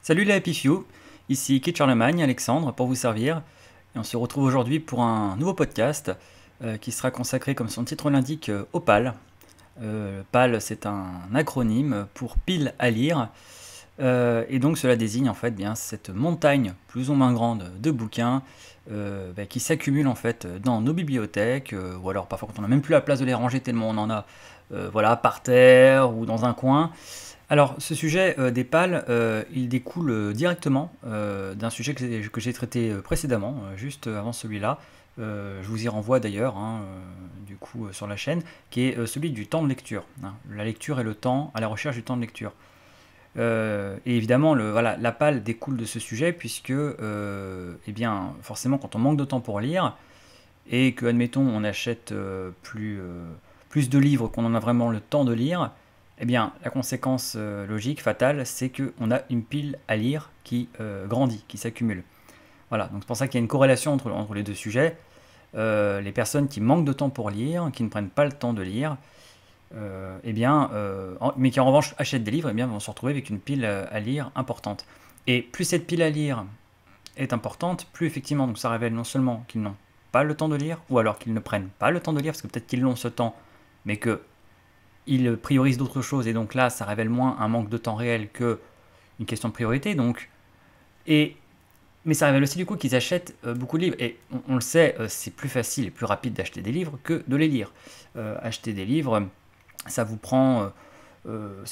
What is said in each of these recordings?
Salut les Happy Few, ici Kit Charlemagne, Alexandre, pour vous servir. Et on se retrouve aujourd'hui pour un nouveau podcast qui sera consacré, comme son titre l'indique, au PAL. PAL, c'est un acronyme pour pile à lire. Et donc cela désigne en fait bien cette montagne plus ou moins grande de bouquins qui s'accumulent en fait dans nos bibliothèques, ou alors parfois quand on n'a même plus la place de les ranger tellement on en a voilà, par terre ou dans un coin. Alors, ce sujet des pales, il découle directement d'un sujet que j'ai traité précédemment, juste avant celui-là. Je vous y renvoie d'ailleurs, hein, du coup, sur la chaîne, qui est celui du temps de lecture, hein. La lecture et le temps, à la recherche du temps de lecture. Et évidemment, voilà, la pale découle de ce sujet, puisque, eh bien, forcément, quand on manque de temps pour lire, et que, admettons, on achète plus de livres qu'on en a vraiment le temps de lire, eh bien, la conséquence logique, fatale, c'est qu'on a une pile à lire qui grandit, qui s'accumule. Voilà, donc c'est pour ça qu'il y a une corrélation entre les deux sujets. Les personnes qui manquent de temps pour lire, qui ne prennent pas le temps de lire, mais qui en revanche achètent des livres, eh bien, vont se retrouver avec une pile à lire importante. Et plus cette pile à lire est importante, plus effectivement, donc ça révèle non seulement qu'ils n'ont pas le temps de lire, ou alors qu'ils ne prennent pas le temps de lire, parce que peut-être qu'ils l'ont ce temps, mais que ils priorisent d'autres choses, et donc là, ça révèle moins un manque de temps réel que une question de priorité. Donc, mais ça révèle aussi du coup qu'ils achètent beaucoup de livres. Et on le sait, c'est plus facile et plus rapide d'acheter des livres que de les lire. Acheter des livres, ça ça peut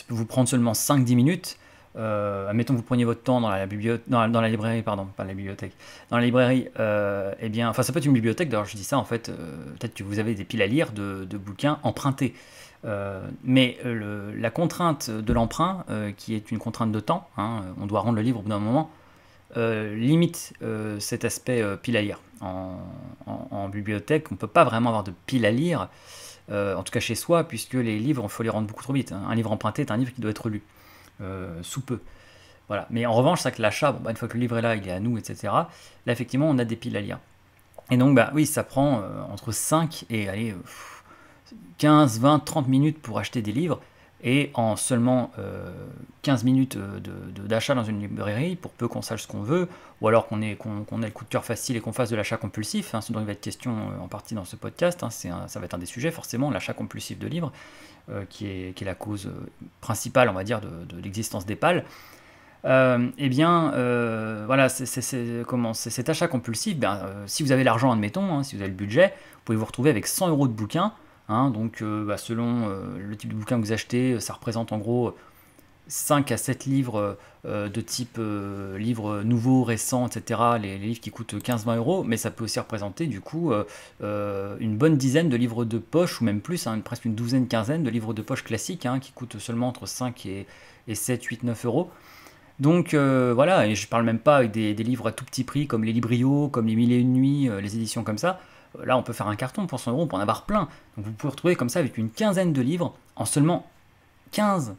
vous prendre seulement 5-10 minutes. Admettons que vous preniez votre temps dans la dans la librairie, pardon, pas la bibliothèque, dans la librairie, eh bien, enfin ça peut être une bibliothèque, d'ailleurs je dis ça en fait, peut-être que vous avez des piles à lire de bouquins empruntés. Mais la contrainte de l'emprunt, qui est une contrainte de temps, hein, on doit rendre le livre au bout d'un moment, limite cet aspect pile à lire. En bibliothèque, on ne peut pas vraiment avoir de pile à lire, en tout cas chez soi, puisque les livres, il faut les rendre beaucoup trop vite, hein. Un livre emprunté est un livre qui doit être lu sous peu. Voilà. Mais en revanche, c'est vrai que l'achat, bon, une fois que le livre est là, il est à nous, etc. Là, effectivement, on a des piles à lire. Et donc, bah, oui, ça prend entre 5 et allez, 15, 20, 30 minutes pour acheter des livres. Et en seulement 15 minutes d'achat dans une librairie, pour peu qu'on sache ce qu'on veut, ou alors qu'on ait le coup de cœur facile et qu'on fasse de l'achat compulsif, hein, ce dont il va être question en partie dans ce podcast, hein, ça va être un des sujets forcément, l'achat compulsif de livres, qui est la cause principale, on va dire, de l'existence des pales. Voilà, cet achat compulsif, si vous avez l'argent, admettons, hein, si vous avez le budget, vous pouvez vous retrouver avec 100 euros de bouquins, hein, donc selon le type de bouquin que vous achetez, ça représente en gros 5 à 7 livres de type livres nouveaux, récents, etc. Les livres qui coûtent 15-20 euros, mais ça peut aussi représenter du coup une bonne dizaine de livres de poche, ou même plus, hein, presque une douzaine, quinzaine de livres de poche classiques, hein, qui coûtent seulement entre 5 et 7, 8, 9 euros. Donc voilà, et je parle même pas avec des livres à tout petit prix comme les Librio, comme les Mille et une nuits, les éditions comme ça. Là, on peut faire un carton pour 100 euros, on peut en avoir plein. Donc vous pouvez retrouver comme ça avec une quinzaine de livres en seulement 15-30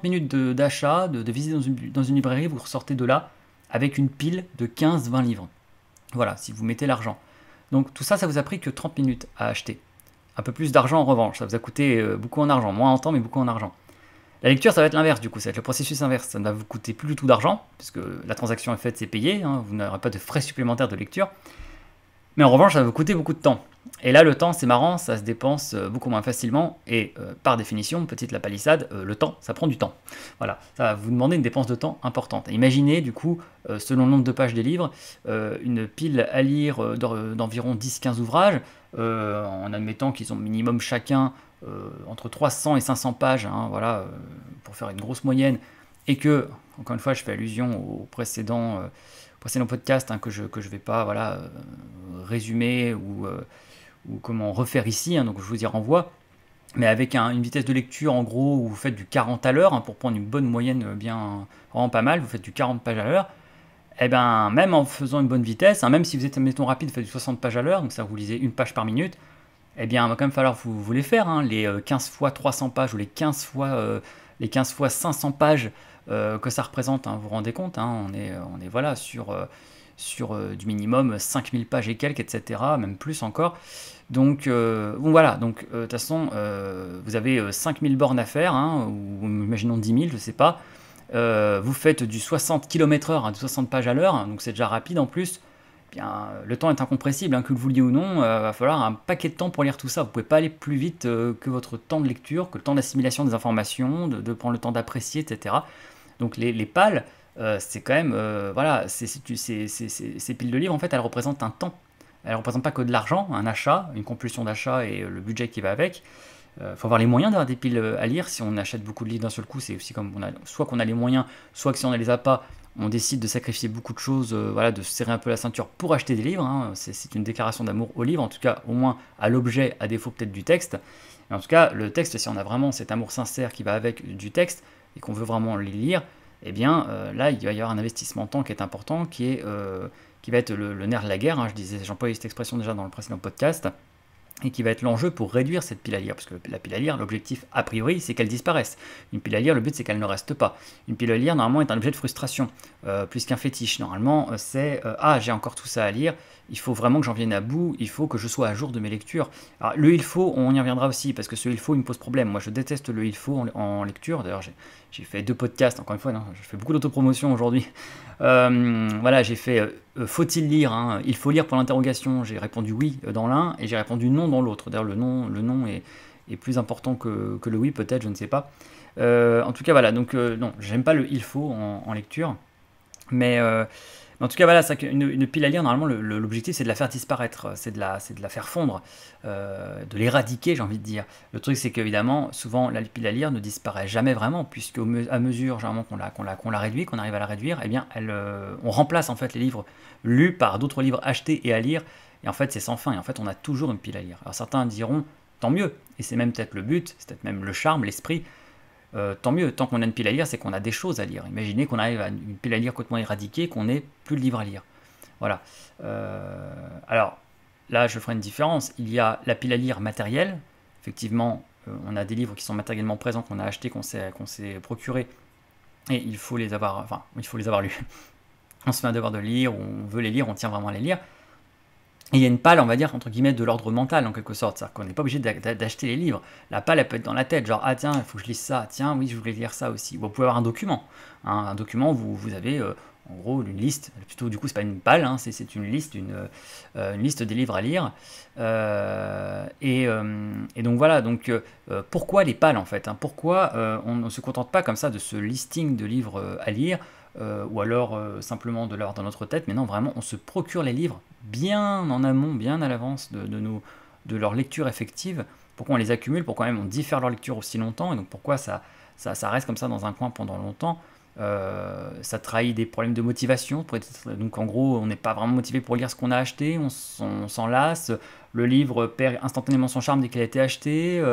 minutes d'achat, de visite dans une librairie, vous ressortez de là avec une pile de 15-20 livres. Voilà, si vous mettez l'argent. Donc tout ça, ça vous a pris que 30 minutes à acheter. Un peu plus d'argent en revanche, ça vous a coûté beaucoup en argent, moins en temps mais beaucoup en argent. La lecture, ça va être l'inverse du coup, ça va être le processus inverse. Ça ne va vous coûter plus du tout d'argent, puisque la transaction est faite, c'est payé, hein, vous n'aurez pas de frais supplémentaires de lecture. Mais en revanche, ça va vous coûter beaucoup de temps. Et là, le temps, c'est marrant, ça se dépense beaucoup moins facilement. Et par définition, petite la palissade, le temps, ça prend du temps. Voilà, ça va vous demander une dépense de temps importante. Imaginez, du coup, selon le nombre de pages des livres, une pile à lire d'environ 10-15 ouvrages, en admettant qu'ils ont minimum chacun entre 300 et 500 pages, hein, voilà, pour faire une grosse moyenne. Et que, encore une fois, je fais allusion au précédent podcast, hein, que je vais pas voilà, résumer ou comment refaire ici, hein, donc je vous y renvoie, mais avec une vitesse de lecture en gros où vous faites du 40 à l'heure, hein, pour prendre une bonne moyenne bien vraiment pas mal, vous faites du 40 pages à l'heure, et ben même en faisant une bonne vitesse, hein, même si vous êtes mettons rapide, vous faites du 60 pages à l'heure, donc ça vous lisez une page par minute, eh bien il va quand même falloir vous les faire, hein, les 15 fois 300 pages ou les 15 fois 500 pages que ça représente, hein, vous vous rendez compte, hein, on est voilà, sur du minimum 5000 pages et quelques, etc., même plus encore. Donc voilà, donc de toute façon, vous avez 5000 bornes à faire, hein, ou imaginons 10 000, je sais pas. vous faites du 60 km/h, hein, de 60 pages à l'heure, hein, donc c'est déjà rapide en plus, eh bien, le temps est incompressible, hein, que vous le vouliez ou non, il va falloir un paquet de temps pour lire tout ça. Vous ne pouvez pas aller plus vite que votre temps de lecture, que le temps d'assimilation des informations, de prendre le temps d'apprécier, etc. Donc les pales, c'est quand même, voilà, ces piles de livres, en fait, elles représentent un temps. Elles ne représentent pas que de l'argent, un achat, une compulsion d'achat et le budget qui va avec. Faut avoir les moyens d'avoir des piles à lire. Si on achète beaucoup de livres d'un seul coup, c'est aussi comme soit qu'on a les moyens, soit que si on ne les a pas, on décide de sacrifier beaucoup de choses, voilà, de se serrer un peu la ceinture pour acheter des livres. Hein. C'est une déclaration d'amour au livre, en tout cas au moins à l'objet, à défaut peut-être du texte. Et en tout cas, le texte, si on a vraiment cet amour sincère qui va avec du texte et qu'on veut vraiment les lire, eh bien là, il va y avoir un investissement de temps qui est important, qui va être le nerf de la guerre. Hein. J'employais cette expression déjà dans le précédent podcast, et qui va être l'enjeu pour réduire cette pile à lire. Parce que la pile à lire, l'objectif a priori, c'est qu'elle disparaisse. Une pile à lire, le but c'est qu'elle ne reste pas. Une pile à lire, normalement, est un objet de frustration, plus qu'un fétiche. Normalement, c'est ah, j'ai encore tout ça à lire, il faut vraiment que j'en vienne à bout, il faut que je sois à jour de mes lectures. Alors, le il faut, on y reviendra aussi, parce que ce il faut, il me pose problème. Moi, je déteste le il faut en lecture. D'ailleurs, j'ai fait 2 podcasts, encore une fois, non, je fais beaucoup d'autopromotion aujourd'hui. Voilà, j'ai fait faut-il lire, hein, il faut lire pour l'interrogation, j'ai répondu oui dans l'un et j'ai répondu non dans l'autre. D'ailleurs, le non est plus important que le oui, peut-être, je ne sais pas. En tout cas, voilà, donc non, j'aime pas le il faut en lecture, mais en tout cas, voilà, une pile à lire, normalement, l'objectif c'est de la faire disparaître, c'est de la faire fondre, de l'éradiquer, j'ai envie de dire. Le truc, c'est qu'évidemment, souvent, la pile à lire ne disparaît jamais vraiment, puisque à mesure, généralement, qu'on la réduit, qu'on arrive à la réduire, eh bien, on remplace en fait les livres lus par d'autres livres achetés et à lire, et en fait, c'est sans fin, et en fait, on a toujours une pile à lire. Alors certains diront, tant mieux, et c'est même peut-être le but, c'est peut-être même le charme, l'esprit. Tant mieux, tant qu'on a une pile à lire, c'est qu'on a des choses à lire. Imaginez qu'on arrive à une pile à lire complètement éradiquée, qu'on n'ait plus de livres à lire. Voilà. Alors, là, je ferai une différence. Il y a la pile à lire matérielle. Effectivement, on a des livres qui sont matériellement présents, qu'on a achetés, qu'on s'est procurés, et il faut les avoir, enfin, il faut les avoir lus. On se fait un devoir de lire, on veut les lire, on tient vraiment à les lire. Et il y a une palle, on va dire, entre guillemets, de l'ordre mental, en quelque sorte. C'est-à-dire qu'on n'est pas obligé d'acheter les livres. La palle, elle peut être dans la tête, genre, ah tiens, il faut que je lise ça, tiens, oui, je voulais lire ça aussi. Vous pouvez avoir un document. Hein, un document, vous avez, en gros, une liste, plutôt, du coup, c'est pas une palle, hein, c'est une liste, une liste des livres à lire. Et donc, voilà, donc, pourquoi les pales, en fait, hein, pourquoi on ne se contente pas comme ça de ce listing de livres à lire, ou alors simplement de l'avoir dans notre tête, mais non, vraiment, on se procure les livres bien en amont, bien à l'avance de leur lecture effective. Pourquoi on les accumule, pourquoi même on diffère leur lecture aussi longtemps, et donc pourquoi ça reste comme ça dans un coin pendant longtemps. Ça trahit des problèmes de motivation. Donc en gros, on n'est pas vraiment motivé pour lire ce qu'on a acheté, on s'en lasse. Le livre perd instantanément son charme dès qu'il a été acheté.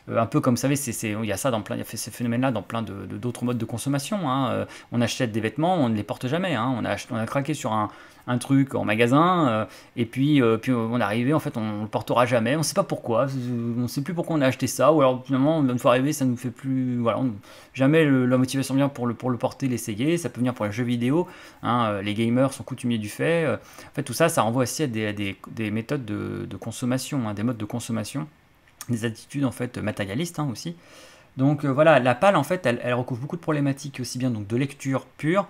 Un peu comme vous savez, il y a ça il y a ce phénomène-là dans plein d'autres modes de consommation. Hein. On achète des vêtements, on ne les porte jamais. Hein. On a craqué sur un truc en magasin, et puis on est arrivé, en fait, on le portera jamais. On ne sait pas pourquoi, on ne sait plus pourquoi on a acheté ça, ou alors finalement, une fois arrivé, ça nous fait plus, voilà, jamais la motivation vient pour le porter, l'essayer. Ça peut venir pour les jeux vidéo. Hein. Les gamers sont coutumiers du fait. En fait, tout ça, ça renvoie aussi à des méthodes de consommation, hein, des modes de consommation, des attitudes en fait matérialistes, hein, aussi. Donc voilà, la palle en fait, elle recouvre beaucoup de problématiques aussi bien donc de lecture pure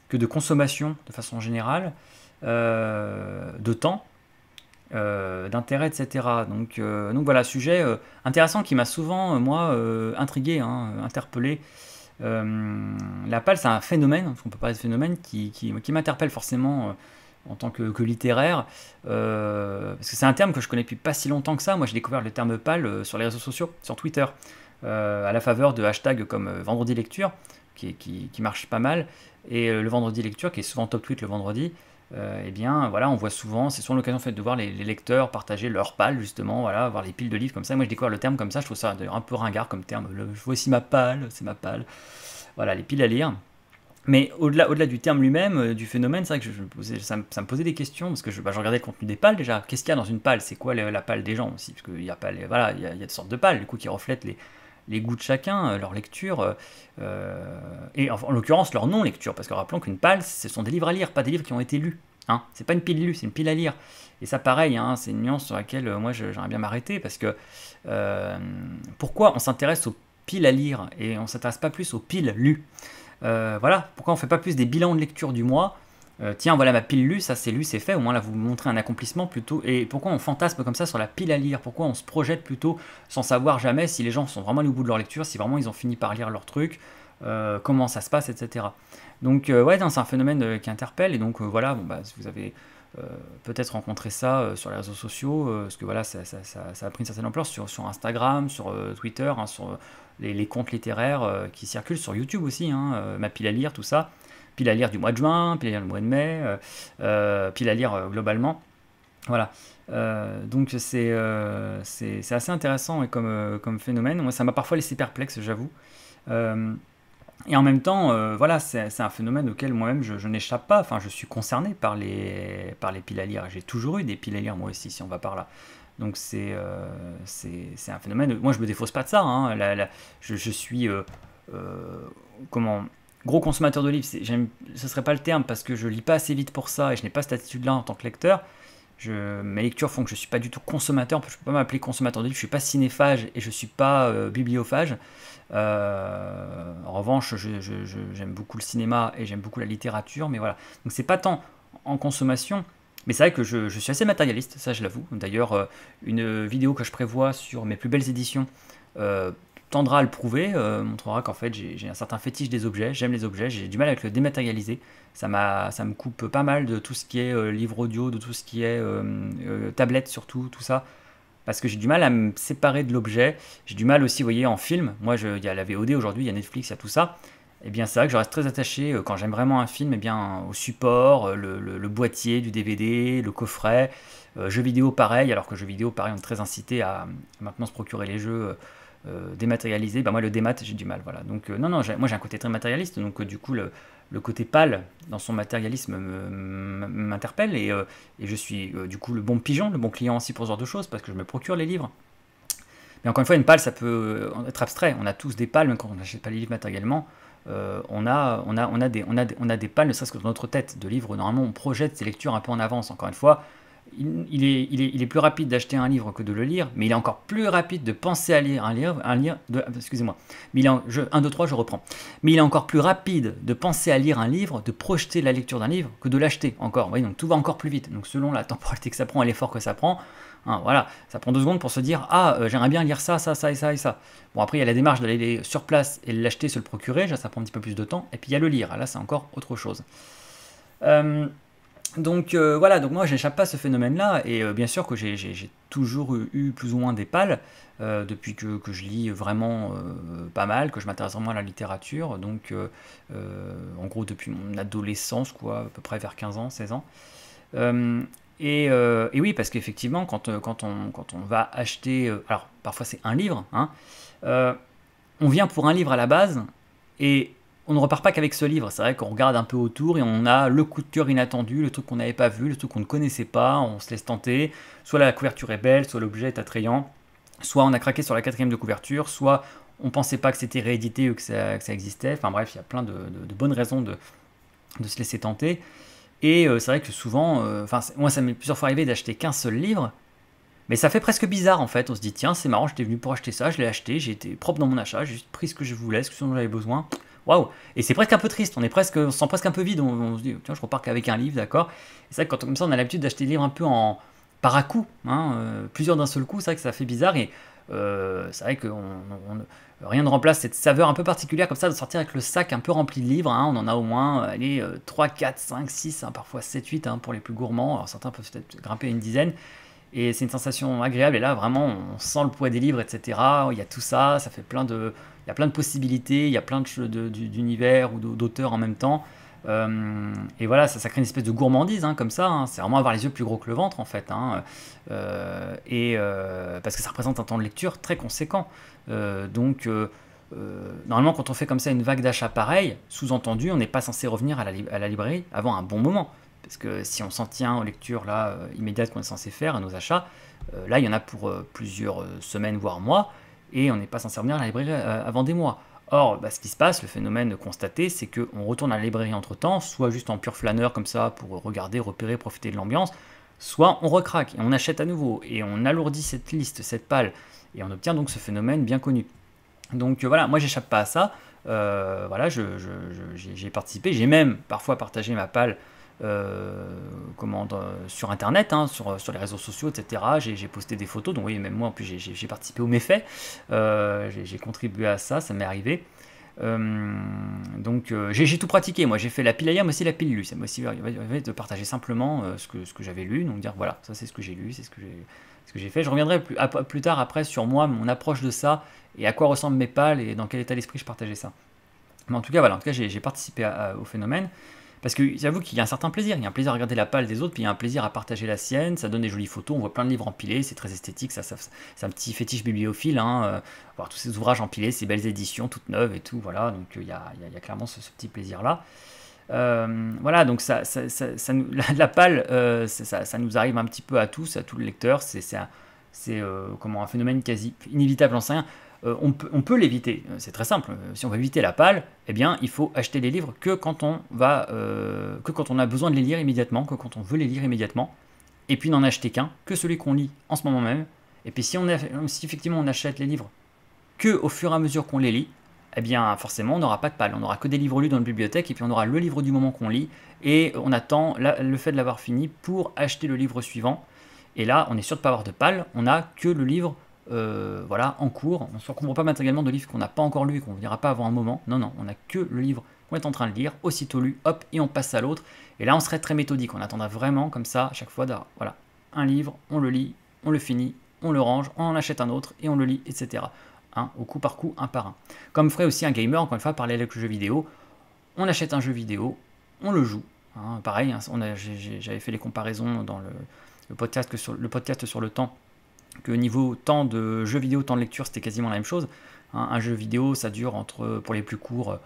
que de consommation de façon générale, de temps, d'intérêt, etc. Donc voilà, sujet intéressant qui m'a souvent, moi, intrigué, hein, interpellé. La palle, c'est un phénomène, parce qu'on peut parler de phénomène qui m'interpelle forcément en tant que littéraire, parce que c'est un terme que je connais depuis pas si longtemps que ça. Moi, j'ai découvert le terme palle sur les réseaux sociaux, sur Twitter, à la faveur de hashtags comme Vendredi Lecture, qui marche pas mal, et le Vendredi Lecture, qui est souvent top tweet le vendredi. Eh bien, voilà, on voit souvent, c'est souvent l'occasion en fait, de voir les lecteurs partager leurs pales, justement, voilà, voir les piles de livres comme ça. Moi, je découvre le terme comme ça, je trouve ça un peu ringard comme terme. Voici ma palle, c'est ma palle. Voilà, les piles à lire. Mais au-delà du terme lui-même, du phénomène, c'est vrai que ça me posait des questions, parce que je regardais le contenu des pales déjà. Qu'est-ce qu'il y a dans une pale? C'est quoi la pale des gens aussi? Parce qu'il y a pas voilà, il y a des sortes de pales, du coup, qui reflètent les goûts de chacun, leur lecture, et en l'occurrence leur non-lecture, parce que rappelons qu'une pale, ce sont des livres à lire, pas des livres qui ont été lus. Hein. C'est pas une pile lue, c'est une pile à lire. Et ça, pareil, hein, c'est une nuance sur laquelle moi j'aimerais bien m'arrêter, parce que pourquoi on s'intéresse aux piles à lire et on s'intéresse pas plus aux piles lues? Voilà, pourquoi on ne fait pas plus des bilans de lecture du mois? Tiens, voilà ma pile lue, ça c'est lu, c'est fait. Au moins là, vous montrez un accomplissement plutôt. Et pourquoi on fantasme comme ça sur la pile à lire? Pourquoi on se projette plutôt sans savoir jamais si les gens sont vraiment allés au bout de leur lecture, si vraiment ils ont fini par lire leur truc, comment ça se passe, etc. Donc, ouais, c'est un phénomène qui interpelle. Et donc, voilà, bon, bah, si vous avez peut-être rencontré ça sur les réseaux sociaux, parce que voilà, ça a pris une certaine ampleur sur Instagram, sur Twitter, hein, sur les comptes littéraires qui circulent, sur YouTube aussi, hein, ma pile à lire, tout ça. Pile à lire du mois de juin, pile à lire du mois de mai, pile à lire globalement. Voilà. Donc c'est assez intéressant et comme phénomène. Moi, ça m'a parfois laissé perplexe, j'avoue. Euh, et en même temps, voilà, c'est un phénomène auquel moi-même je n'échappe pas. Enfin, je suis concerné par les piles à lire. J'ai toujours eu des piles à lire, moi aussi, si on va par là. Donc c'est un phénomène. Moi, je me défausse pas de ça, hein. Je suis comment gros consommateur de livres. Ce serait pas le terme parce que je lis pas assez vite pour ça et je n'ai pas cette attitude-là en tant que lecteur. Mes lectures font que je suis pas du tout consommateur. Je peux pas m'appeler consommateur de livres. Je suis pas cinéphage et je suis pas bibliophage. En revanche, j'aime beaucoup le cinéma et j'aime beaucoup la littérature, mais voilà. Donc c'est pas tant en consommation, mais c'est vrai que je suis assez matérialiste, ça je l'avoue. D'ailleurs, une vidéo que je prévois sur mes plus belles éditions euh, tendra à le prouver, montrera qu'en fait j'ai un certain fétiche des objets, j'aime les objets, j'ai du mal avec le dématérialisé. Ça me coupe pas mal de tout ce qui est livre audio, de tout ce qui est tablette surtout, tout ça parce que j'ai du mal à me séparer de l'objet. J'ai du mal aussi, vous voyez, en film. Moi, il y a la VOD aujourd'hui, il y a Netflix, il y a tout ça. Eh bien, c'est vrai que je reste très attaché, quand j'aime vraiment un film, eh bien, au support, le boîtier du DVD, le coffret. Jeux vidéo, pareil, alors que jeux vidéo, pareil, on est très incité à maintenant se procurer les jeux dématérialisés. Bah, moi, le démat, j'ai du mal. Voilà. Donc, non, non, moi, j'ai un côté très matérialiste. Donc, du coup, le côté pâle dans son matérialisme m'interpelle et je suis du coup le bon pigeon, le bon client aussi pour ce genre de choses parce que je me procure les livres. Mais encore une fois, une palle, ça peut être abstrait. On a tous des palles, même quand on n'achète pas les livres matériellement. On a des palles, ne serait-ce que dans notre tête de livres. Normalement, on projette ses lectures un peu en avance. Encore une fois, il est plus rapide d'acheter un livre que de le lire, mais il est encore plus rapide de penser à lire excusez-moi, mais 1, 2, 3, je reprends. Mais il est encore plus rapide de penser à lire un livre, de projeter la lecture d'un livre, que de l'acheter encore. Vous voyez, donc tout va encore plus vite. Donc selon la temporalité que ça prend et l'effort que ça prend, hein, voilà, ça prend 2 secondes pour se dire ah j'aimerais bien lire ça, ça, ça et ça et ça. Bon après il y a la démarche d'aller sur place et l'acheter, se le procurer, ça prend un petit peu plus de temps. Et puis il y a le lire, là c'est encore autre chose. Donc voilà, donc moi je n'échappe pas à ce phénomène-là, et bien sûr que j'ai toujours eu plus ou moins des pales, depuis que je lis vraiment pas mal, que je m'intéresse vraiment à la littérature, donc en gros depuis mon adolescence, quoi, à peu près vers 15 ans, 16 ans. Et oui, parce qu'effectivement, quand on va acheter, alors parfois c'est un livre, hein, euh, on vient pour un livre à la base, et on ne repart pas qu'avec ce livre. C'est vrai qu'on regarde un peu autour et on a le coup de cœur inattendu, le truc qu'on n'avait pas vu, le truc qu'on ne connaissait pas, on se laisse tenter. Soit la couverture est belle, soit l'objet est attrayant, soit on a craqué sur la 4e de couverture, soit on pensait pas que c'était réédité ou que ça existait. Enfin bref, il y a plein de bonnes raisons de se laisser tenter. Et c'est vrai que souvent, moi ça m'est plusieurs fois arrivé d'acheter qu'un seul livre, mais ça fait presque bizarre en fait. On se dit tiens, c'est marrant, j'étais venu pour acheter ça, je l'ai acheté, j'ai été propre dans mon achat, j'ai juste pris ce que je voulais, ce dont j'avais besoin. Waouh! Et c'est presque un peu triste, on se sent presque un peu vide, on se dit tiens, je repars qu'avec un livre, d'accord? Et c'est vrai que quand comme ça on a l'habitude d'acheter des livres un peu par à coup, hein, plusieurs d'un seul coup, c'est vrai que ça fait bizarre et c'est vrai que rien ne remplace cette saveur un peu particulière comme ça de sortir avec le sac un peu rempli de livres, hein. On en a au moins allez, 3, 4, 5, 6, hein, parfois 7, 8 hein, pour les plus gourmands, alors certains peuvent peut-être grimper à une dizaine. Et c'est une sensation agréable, et là vraiment on sent le poids des livres, etc. Il y a tout ça, ça fait il y a plein de possibilités, il y a plein d'univers ou d'auteurs en même temps. Et voilà, ça crée une espèce de gourmandise, hein, comme ça, hein. C'est vraiment avoir les yeux plus gros que le ventre en fait, hein. Parce que ça représente un temps de lecture très conséquent. Normalement quand on fait comme ça une vague d'achats pareil, sous-entendu on n'est pas censé revenir à la librairie avant un bon moment. Parce que si on s'en tient aux lectures là, immédiates qu'on est censé faire, à nos achats, là il y en a pour plusieurs semaines, voire mois, et on n'est pas censé revenir à la librairie avant des mois. Or, ce qui se passe, le phénomène constaté, c'est qu'on retourne à la librairie entre-temps, soit juste en pur flâneur comme ça, pour regarder, repérer, profiter de l'ambiance, soit on recraque et on achète à nouveau, et on alourdit cette liste, cette palle, et on obtient donc ce phénomène bien connu. Donc voilà, moi j'échappe pas à ça. Voilà, j'ai participé, j'ai même parfois partagé ma palle sur internet, hein, sur les réseaux sociaux, etc. J'ai posté des photos, donc oui, même moi en plus j'ai participé aux méfaits, j'ai contribué à ça, ça m'est arrivé. Donc j'ai tout pratiqué, moi j'ai fait la pile à lire mais aussi la pile lue, ça m'a aussi arrivé de partager simplement ce que j'avais lu, donc dire voilà, ça c'est ce que j'ai lu, c'est ce que j'ai fait. Je reviendrai plus tard après sur moi, mon approche de ça, et à quoi ressemblent mes pales, et dans quel état d'esprit je partageais ça. Mais en tout cas, voilà, en tout cas, j'ai participé au phénomène. Parce que j'avoue qu'il y a un certain plaisir. Il y a un plaisir à regarder la palle des autres, puis il y a un plaisir à partager la sienne. Ça donne des jolies photos. On voit plein de livres empilés. C'est très esthétique. C'est un petit fétiche bibliophile. Hein, voir tous ces ouvrages empilés, ces belles éditions toutes neuves et tout. Voilà. Donc il y a clairement ce petit plaisir-là. Voilà. Donc la palle, ça nous arrive un petit peu à tous les lecteurs. C'est un phénomène quasi inévitable, j'en sais rien. On peut l'éviter, c'est très simple. Si on veut éviter la palle, eh bien, il faut acheter les livres que quand on a besoin de les lire immédiatement, que quand on veut les lire immédiatement, et puis n'en acheter qu'un, que celui qu'on lit en ce moment même. Et puis si effectivement on achète les livres que au fur et à mesure qu'on les lit, eh bien forcément on n'aura pas de palle, on n'aura que des livres lus dans la bibliothèque, et puis on aura le livre du moment qu'on lit, et on attend le fait de l'avoir fini pour acheter le livre suivant. Et là, on est sûr de ne pas avoir de palle, on n'a que le livre voilà, en cours. On ne se recouvre pas matériellement de livres qu'on n'a pas encore lu et qu'on ne lira pas avant un moment. Non, non, on n'a que le livre qu'on est en train de lire, aussitôt lu, hop, et on passe à l'autre. Et là, on serait très méthodique. On attendra vraiment comme ça, à chaque fois, voilà, un livre, on le lit, on le finit, on le range, on en achète un autre et on le lit, etc. Hein, au coup par coup, un par un. Comme ferait aussi un gamer, encore une fois, parler avec le jeu vidéo. On achète un jeu vidéo, on le joue. Hein, pareil, hein, j'avais fait les comparaisons dans le podcast sur le temps, que niveau temps de jeu vidéo, temps de lecture, c'était quasiment la même chose. Hein, un jeu vidéo, ça dure pour les plus courts,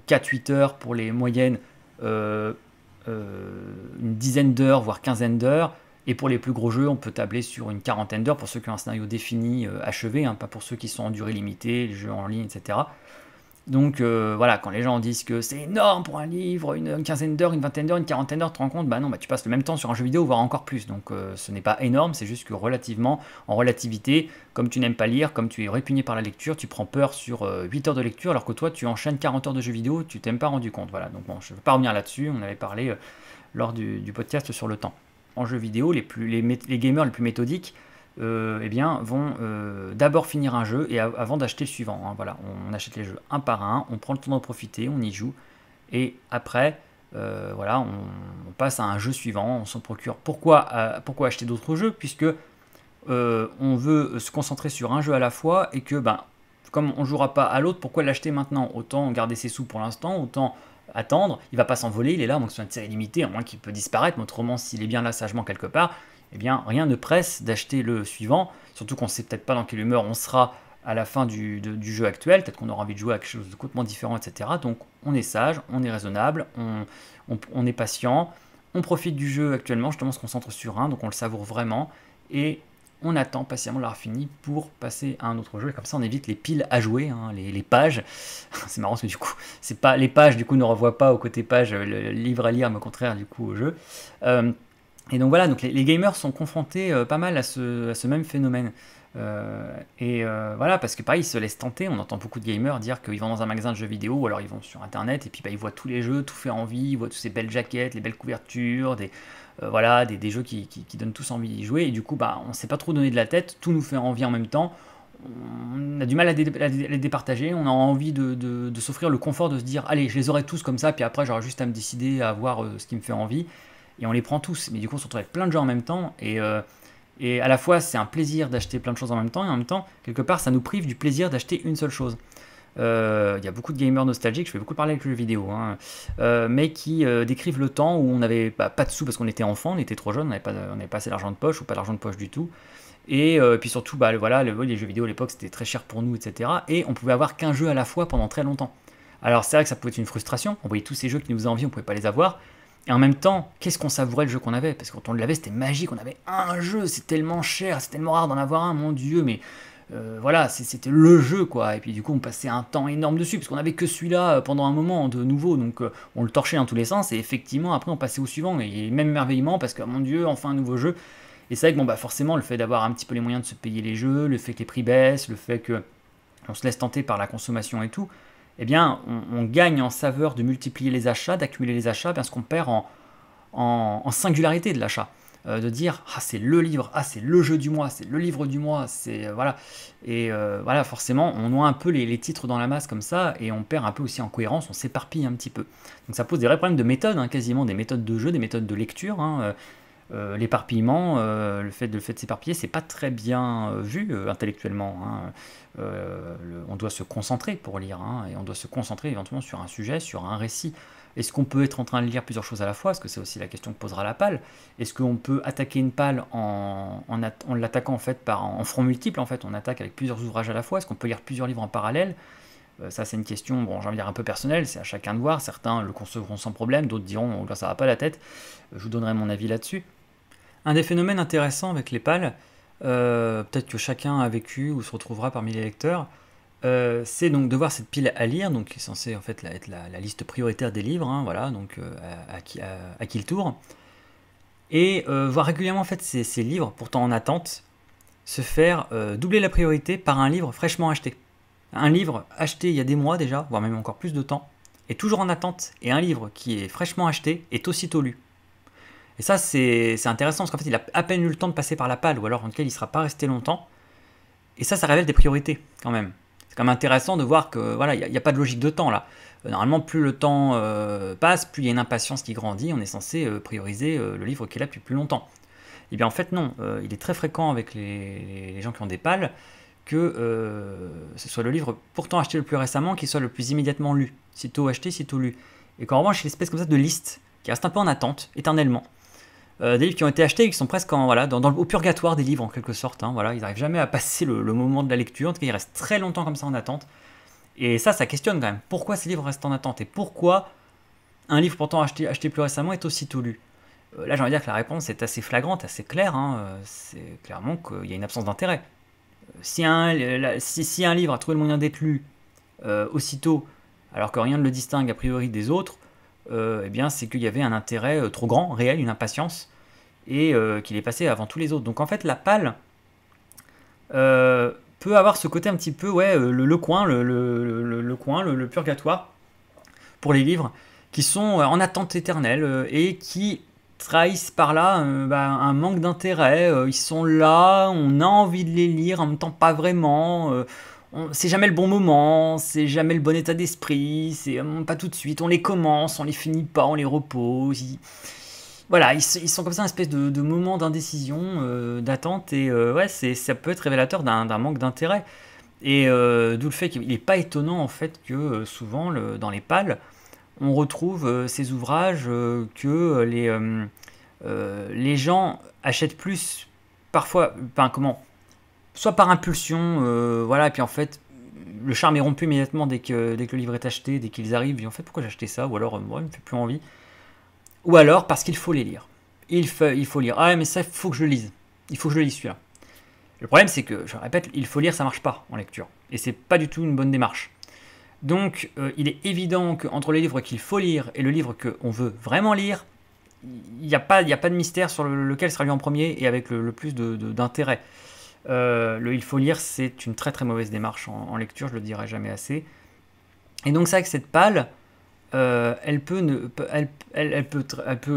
4-8 heures, pour les moyennes, une dizaine d'heures, voire quinzaine d'heures. Et pour les plus gros jeux, on peut tabler sur une quarantaine d'heures, pour ceux qui ont un scénario défini, achevé, hein, pas pour ceux qui sont en durée limitée, les jeux en ligne, etc. Donc voilà, quand les gens disent que c'est énorme pour un livre, une quinzaine d'heures, une vingtaine d'heures, une quarantaine d'heures, tu te rends compte, bah non, bah tu passes le même temps sur un jeu vidéo, voire encore plus. Donc ce n'est pas énorme, c'est juste que en relativité, comme tu n'aimes pas lire, comme tu es répugné par la lecture, tu prends peur sur 8 heures de lecture, alors que toi tu enchaînes 40 heures de jeu vidéo, tu t'es même pas rendu compte. Voilà, donc bon, je ne vais pas revenir là-dessus, on avait parlé lors du podcast sur le temps. En jeu vidéo, les gamers les plus méthodiques, eh bien, vont d'abord finir un jeu et avant d'acheter le suivant. Hein, voilà, on achète les jeux un par un, on prend le temps d'en profiter, on y joue, et après, voilà, on passe à un jeu suivant, on s'en procure. Pourquoi acheter d'autres jeux? Puisque on veut se concentrer sur un jeu à la fois, et que, ben, comme on ne jouera pas à l'autre, pourquoi l'acheter maintenant? Autant garder ses sous pour l'instant, autant attendre, il va pas s'envoler, il est là, donc c'est une série limitée, à moins qu'il peut disparaître, mais autrement, s'il est bien là sagement quelque part, eh bien, rien ne presse d'acheter le suivant, surtout qu'on ne sait peut-être pas dans quelle humeur on sera à la fin du jeu actuel, peut-être qu'on aura envie de jouer à quelque chose de complètement différent, etc. Donc on est sage, on est raisonnable, on est patient, on profite du jeu actuellement, justement on se concentre sur un, donc on le savoure vraiment, et on attend patiemment l'avoir fini pour passer à un autre jeu, et comme ça on évite les piles à jouer, hein, les pages. C'est marrant parce que du coup, c'est pas, les pages du coup ne renvoient pas au côté page, le livre à lire, mais au contraire du coup au jeu. Et donc voilà, donc les gamers sont confrontés pas mal à ce même phénomène. Voilà, parce que pareil, ils se laissent tenter. On entend beaucoup de gamers dire qu'ils vont dans un magasin de jeux vidéo, ou alors ils vont sur internet, et puis bah, ils voient tous les jeux, tout fait envie, ils voient toutes ces belles jaquettes, les belles couvertures, voilà, des jeux qui donnent tous envie d'y jouer, et du coup, bah, on ne sait pas trop donner de la tête, tout nous fait envie en même temps. On a du mal à les départager, on a envie de s'offrir le confort de se dire allez, je les aurai tous comme ça, puis après j'aurai juste à me décider à voir ce qui me fait envie, et on les prend tous, mais du coup on se retrouve avec plein de jeux en même temps, et à la fois c'est un plaisir d'acheter plein de choses en même temps, et en même temps, quelque part, ça nous prive du plaisir d'acheter une seule chose. Il y a beaucoup de gamers nostalgiques, je vais beaucoup parler avec le jeu vidéo, hein, mais qui décrivent le temps où on n'avait pas de sous parce qu'on était enfant, on était trop jeune, on n'avait pas assez d'argent de poche, ou pas d'argent de poche du tout. Et puis surtout, bah, voilà, les jeux vidéo à l'époque c'était très cher pour nous, etc. Et on pouvait avoir qu'un jeu à la fois pendant très longtemps. Alors c'est vrai que ça pouvait être une frustration, on voyait tous ces jeux qui nous faisaient envie, on pouvait pas les avoir. Et en même temps, qu'est-ce qu'on savourait le jeu qu'on avait? Parce que quand on l'avait, c'était magique, on avait un jeu, c'est tellement cher, c'est tellement rare d'en avoir un, mon Dieu, mais voilà, c'était le jeu, quoi. Et puis du coup, on passait un temps énorme dessus, parce qu'on avait que celui-là pendant un moment de nouveau, donc on le torchait dans tous les sens, et effectivement, après, on passait au suivant, et même merveillement, parce que, mon Dieu, enfin un nouveau jeu. Et c'est vrai que, bon, bah, forcément, le fait d'avoir un petit peu les moyens de se payer les jeux, le fait que les prix baissent, le fait que on se laisse tenter par la consommation et tout, eh bien, on gagne en saveur de multiplier les achats, d'accumuler les achats, parce qu'on perd en singularité de l'achat. De dire, ah c'est le livre, ah c'est le jeu du mois, c'est le livre du mois, c'est voilà. Et voilà, forcément, on noie un peu les titres dans la masse comme ça, et on perd un peu aussi en cohérence, on s'éparpille un petit peu. Donc ça pose des vrais problèmes de méthode, hein, quasiment des méthodes de jeu, des méthodes de lecture. Hein, l'éparpillement, le fait de s'éparpiller, c'est pas très bien vu intellectuellement. Hein. On doit se concentrer pour lire, hein, et on doit se concentrer éventuellement sur un sujet, sur un récit. Est-ce qu'on peut être en train de lire plusieurs choses à la fois? Parce que c'est aussi la question que posera la palle. Est-ce qu'on peut attaquer une palle en l'attaquant en fait en front multiple en fait? On attaque avec plusieurs ouvrages à la fois. Est-ce qu'on peut lire plusieurs livres en parallèle? Ça c'est une question, bon, j'ai envie de dire un peu personnelle, c'est à chacun de voir. Certains le concevront sans problème, d'autres diront oh, ça va pas la tête. Je vous donnerai mon avis là-dessus. Un des phénomènes intéressants avec les pales, peut-être que chacun a vécu ou se retrouvera parmi les lecteurs, c'est donc de voir cette pile à lire, donc qui est censée en fait être la liste prioritaire des livres, hein, voilà, donc à qui le tour, et voir régulièrement en fait ces livres, pourtant en attente, se faire doubler la priorité par un livre fraîchement acheté. Un livre acheté il y a des mois déjà, voire même encore plus de temps, est toujours en attente, et un livre qui est fraîchement acheté est aussitôt lu. Et ça c'est intéressant parce qu'en fait il a à peine eu le temps de passer par la palle, ou alors en tout cas il ne sera pas resté longtemps, et ça révèle des priorités quand même. C'est quand même intéressant de voir que voilà, il n'y a pas de logique de temps là. Normalement, plus le temps passe, plus il y a une impatience qui grandit. On est censé prioriser le livre qui est là depuis plus longtemps. Et bien en fait non, il est très fréquent avec les gens qui ont des pales que ce soit le livre pourtant acheté le plus récemment qui soit le plus immédiatement lu. Sitôt acheté, sitôt lu. Et qu'en revanche, il y a une espèce comme ça de liste qui reste un peu en attente, éternellement. Des livres qui ont été achetés et qui sont presque voilà, au purgatoire des livres en quelque sorte. Hein, voilà, ils n'arrivent jamais à passer le moment de la lecture. En tout cas, ils restent très longtemps comme ça en attente. Et ça questionne quand même. Pourquoi ces livres restent en attente? Et pourquoi un livre pourtant acheté plus récemment est aussitôt lu? Là, j'ai envie de dire que la réponse est assez flagrante, assez claire. Hein, c'est clairement qu'il y a une absence d'intérêt. Si un livre a trouvé le moyen d'être lu aussitôt, alors que rien ne le distingue a priori des autres, eh bien, c'est qu'il y avait un intérêt trop grand, réel, une impatience, et qu'il est passé avant tous les autres. Donc en fait, la palle peut avoir ce côté un petit peu, ouais, le coin, le purgatoire pour les livres qui sont en attente éternelle et qui trahissent par là un manque d'intérêt. Ils sont là, on a envie de les lire, en même temps pas vraiment. C'est jamais le bon moment, c'est jamais le bon état d'esprit, c'est pas tout de suite. On les commence, on les finit pas, on les repose. Voilà, ils sont comme ça, une espèce de moment d'indécision, d'attente, et ouais, ça peut être révélateur d'un manque d'intérêt. Et d'où le fait qu'il n'est pas étonnant en fait que souvent dans les pales, on retrouve ces ouvrages que les gens achètent plus, parfois, enfin comment, soit par impulsion, voilà, et puis en fait, le charme est rompu immédiatement dès que le livre est acheté, dès qu'ils arrivent, et en fait, pourquoi j'ai acheté ça? Ou alors, moi, il me fait plus envie. Ou alors parce qu'il faut les lire. Il faut lire. Ah mais ça, il faut que je le lise. Il faut que je le lise celui-là. Le problème c'est que, je répète, il faut lire, ça marche pas en lecture. Et c'est pas du tout une bonne démarche. Donc il est évident qu'entre le livre qu'il faut lire et le livre qu'on veut vraiment lire, il n'y a pas de mystère sur lequel sera lu en premier et avec le plus d'intérêt. Le il faut lire, c'est une très très mauvaise démarche en lecture, je le dirai jamais assez. Et donc c'est vrai que cette palle, elle peut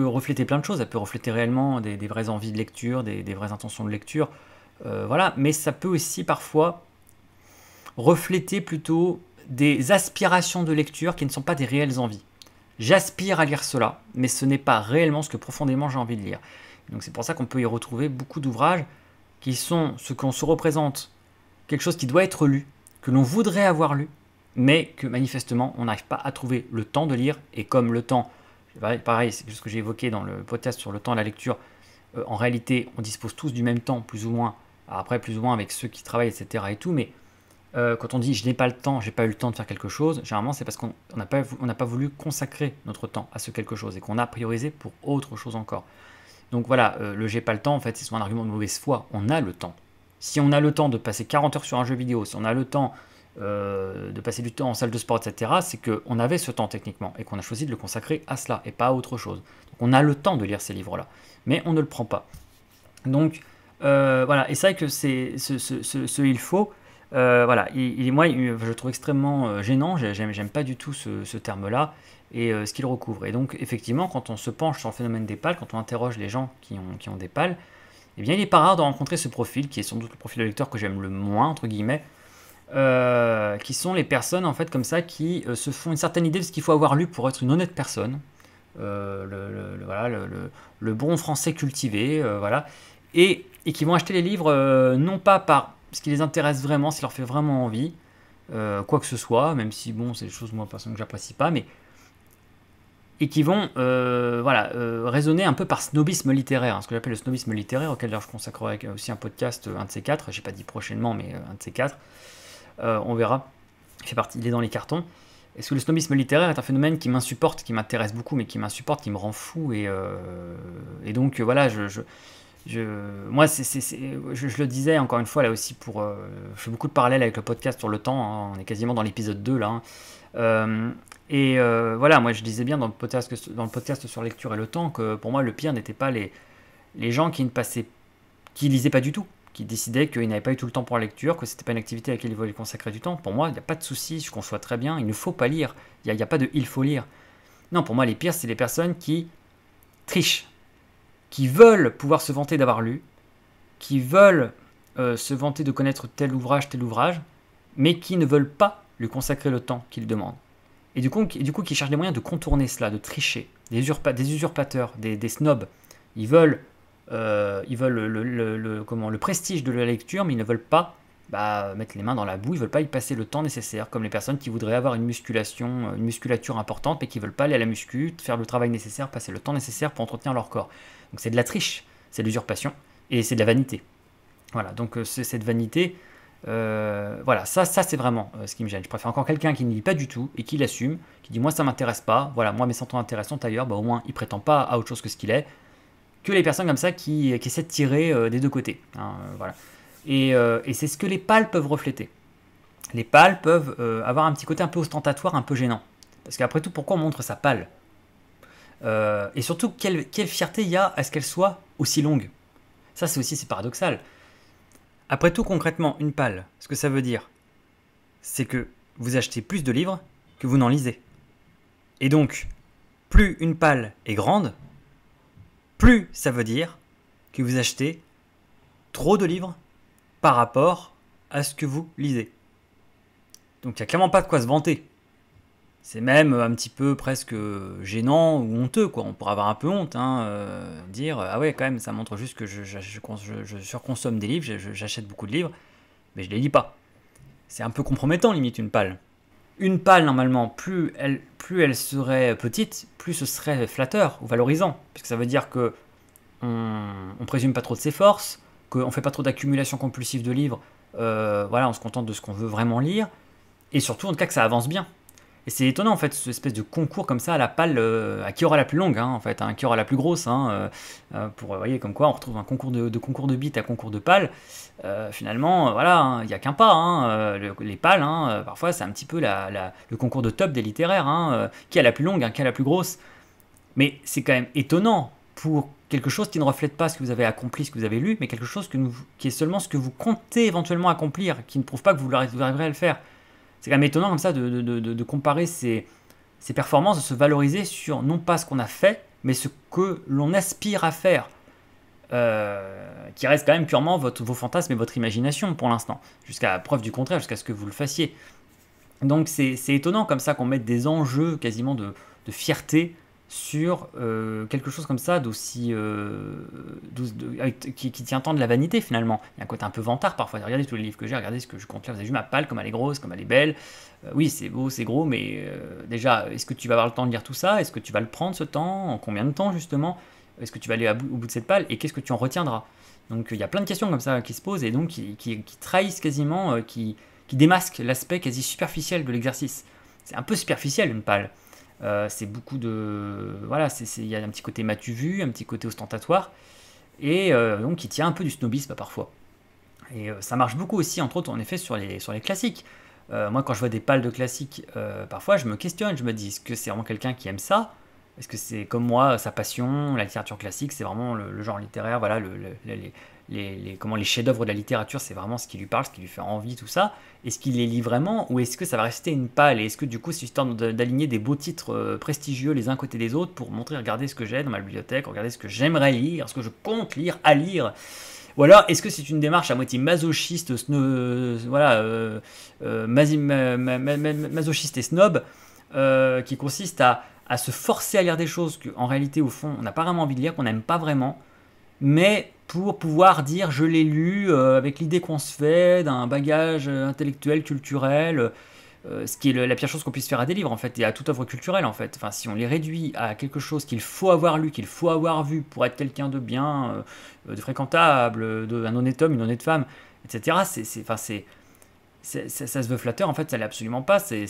refléter plein de choses. Elle peut refléter réellement des vraies envies de lecture, des vraies intentions de lecture, voilà. Mais ça peut aussi parfois refléter plutôt des aspirations de lecture qui ne sont pas des réelles envies. J'aspire à lire cela, mais ce n'est pas réellement ce que profondément j'ai envie de lire. Donc c'est pour ça qu'on peut y retrouver beaucoup d'ouvrages qui sont ce qu'on se représente, quelque chose qui doit être lu, que l'on voudrait avoir lu, mais que manifestement on n'arrive pas à trouver le temps de lire, et comme le temps, pareil, c'est ce que j'ai évoqué dans le podcast sur le temps et la lecture, en réalité on dispose tous du même temps, plus ou moins, après plus ou moins avec ceux qui travaillent, etc. et tout, mais quand on dit je n'ai pas le temps, j'ai pas eu le temps de faire quelque chose, généralement c'est parce qu'on n'a pas voulu consacrer notre temps à ce quelque chose, et qu'on a priorisé pour autre chose encore. Donc voilà, le j'ai pas le temps, en fait c'est souvent un argument de mauvaise foi, on a le temps. Si on a le temps de passer 40 heures sur un jeu vidéo, si on a le temps de passer du temps en salle de sport, etc., c'est qu'on avait ce temps techniquement et qu'on a choisi de le consacrer à cela et pas à autre chose. Donc on a le temps de lire ces livres-là, mais on ne le prend pas. Donc voilà, et c'est vrai que ce il faut, Voilà, moi, je le trouve extrêmement gênant, j'aime pas du tout ce terme-là, et ce qu'il recouvre. Et donc, effectivement, quand on se penche sur le phénomène des pales, quand on interroge les gens qui ont des pales, eh bien, il n'est pas rare de rencontrer ce profil, qui est sans doute le profil de lecteur que j'aime le moins, entre guillemets, qui sont les personnes, en fait, comme ça, qui se font une certaine idée de ce qu'il faut avoir lu pour être une honnête personne, voilà, le bon français cultivé, voilà, et qui vont acheter les livres non pas par ce qui les intéresse vraiment, ce qui leur fait vraiment envie, quoi que ce soit, même si bon, c'est des choses moi personnellement que j'apprécie pas, mais et qui vont voilà, raisonner un peu par snobisme littéraire, hein, ce que j'appelle le snobisme littéraire, auquel je consacrerai aussi un podcast, un de ces quatre, j'ai pas dit prochainement, mais un de ces quatre, on verra, il est dans les cartons. Est-ce que le snobisme littéraire est un phénomène qui m'insupporte, qui m'intéresse beaucoup, mais qui m'insupporte, qui me rend fou, et donc voilà, moi, je le disais encore une fois là aussi je fais beaucoup de parallèles avec le podcast sur le temps, hein, on est quasiment dans l'épisode 2 là, hein. Voilà, moi je disais bien dans le podcast sur lecture et le temps que pour moi le pire n'était pas les gens qui lisaient pas du tout, qui décidaient qu'ils n'avaient pas eu tout le temps pour la lecture, que c'était pas une activité à laquelle ils voulaient consacrer du temps. Pour moi, il n'y a pas de souci, je conçois très bien, il ne faut pas lire, il n'y a pas de il faut lire. Non, pour moi les pires, c'est les personnes qui trichent, qui veulent pouvoir se vanter d'avoir lu, qui veulent se vanter de connaître tel ouvrage, mais qui ne veulent pas lui consacrer le temps qu'il demande. Et du coup, qui cherchent des moyens de contourner cela, de tricher, des usurpateurs, des snobs. Ils veulent le prestige de la lecture, mais ils ne veulent pas mettre les mains dans la boue, ils ne veulent pas y passer le temps nécessaire, comme les personnes qui voudraient avoir une musculature importante, mais qui ne veulent pas aller à la muscu, faire le travail nécessaire, passer le temps nécessaire pour entretenir leur corps. Donc c'est de la triche, c'est de l'usurpation, et c'est de la vanité. Voilà, donc cette vanité, voilà, ça c'est vraiment ce qui me gêne. Je préfère encore quelqu'un qui ne lit pas du tout et qui l'assume, qui dit moi ça m'intéresse pas, voilà, moi mes sentiments intéressants ailleurs, au moins il prétend pas à autre chose que ce qu'il est, que les personnes comme ça qui essaient de tirer des deux côtés, hein, voilà. Et c'est ce que les pales peuvent refléter. Les pales peuvent avoir un petit côté un peu ostentatoire, un peu gênant. Parce qu'après tout, pourquoi on montre sa pale et surtout, quelle fierté il y a à ce qu'elle soit aussi longue. Ça, c'est paradoxal. Après tout, concrètement, une pale, ce que ça veut dire, c'est que vous achetez plus de livres que vous n'en lisez. Et donc, plus une pale est grande, plus ça veut dire que vous achetez trop de livres par rapport à ce que vous lisez. Donc, il n'y a clairement pas de quoi se vanter. C'est même un petit peu presque gênant ou honteux, quoi. On pourrait avoir un peu honte, hein, dire ah ouais, quand même, ça montre juste que je surconsomme des livres, j'achète beaucoup de livres, mais je les lis pas. C'est un peu compromettant, limite, une pale. Une pale, normalement, plus elle serait petite, plus ce serait flatteur ou valorisant, puisque ça veut dire que on présume pas trop de ses forces, qu'on fait pas trop d'accumulation compulsive de livres, voilà, on se contente de ce qu'on veut vraiment lire, et surtout, en tout cas, que ça avance bien. Et c'est étonnant en fait, cette espèce de concours comme ça à la pale, à qui aura la plus longue, hein, en fait, hein, qui aura la plus grosse, hein, pour, vous voyez, comme quoi on retrouve un concours de bites à concours de pales. Finalement, voilà, hein, il n'y a qu'un pas, hein, les pales, hein, parfois c'est un petit peu le concours de top des littéraires, hein, qui a la plus longue, hein, qui a la plus grosse. Mais c'est quand même étonnant pour quelque chose qui ne reflète pas ce que vous avez accompli, ce que vous avez lu, mais quelque chose qui est seulement ce que vous comptez éventuellement accomplir, qui ne prouve pas que vous arriverez à le faire. C'est quand même étonnant comme ça de comparer ces performances, de se valoriser sur non pas ce qu'on a fait, mais ce que l'on aspire à faire, qui reste quand même purement vos fantasmes et votre imagination pour l'instant, jusqu'à preuve du contraire, jusqu'à ce que vous le fassiez. Donc c'est étonnant comme ça qu'on mette des enjeux quasiment de fierté sur quelque chose comme ça d'aussi qui tient tant de la vanité finalement. Il y a un côté un peu vantard parfois. Regardez tous les livres que j'ai, regardez ce que je compte là, vous avez vu ma palle, comme elle est grosse, comme elle est belle. Oui, c'est beau, c'est gros, mais déjà, est-ce que tu vas avoir le temps de lire tout ça? Est-ce que tu vas le prendre ce temps? En combien de temps justement? Est-ce que tu vas aller au bout de cette palle? Et qu'est-ce que tu en retiendras? Donc il y a plein de questions comme ça qui se posent et donc qui trahissent quasiment, qui démasquent l'aspect quasi superficiel de l'exercice. C'est un peu superficiel une palle. C'est beaucoup de... Voilà, il y a un petit côté m'as-tu vu, un petit côté ostentatoire, et donc qui tient un peu du snobisme parfois. Et ça marche beaucoup aussi, entre autres, en effet, sur les classiques. Moi, quand je vois des pales de classiques, parfois, je me questionne, je me dis, est-ce que c'est vraiment quelqu'un qui aime ça? Est-ce que c'est comme moi, sa passion, la littérature classique, c'est vraiment le genre littéraire, voilà, comment les chefs-d'œuvre de la littérature, c'est vraiment ce qui lui parle, ce qui lui fait envie, tout ça. Est-ce qu'il les lit vraiment ou est-ce que ça va rester une palle? Et est-ce que du coup, c'est histoire d'aligner des beaux titres prestigieux les uns à côté des autres pour montrer, regardez ce que j'ai dans ma bibliothèque, regardez ce que j'aimerais lire, ce que je compte lire, à lire? Ou alors, est-ce que c'est une démarche à moitié masochiste, voilà, masochiste et snob, qui consiste à se forcer à lire des choses qu'en réalité, au fond, on n'a pas vraiment envie de lire, qu'on n'aime pas vraiment, mais pour pouvoir dire je l'ai lu avec l'idée qu'on se fait d'un bagage intellectuel, culturel, ce qui est la pire chose qu'on puisse faire à des livres en fait, et à toute œuvre culturelle en fait. Enfin, si on les réduit à quelque chose qu'il faut avoir lu, qu'il faut avoir vu pour être quelqu'un de bien, de fréquentable, un honnête homme, une honnête femme, etc. Enfin, ça se veut flatteur, en fait, ça l'est absolument pas. C'est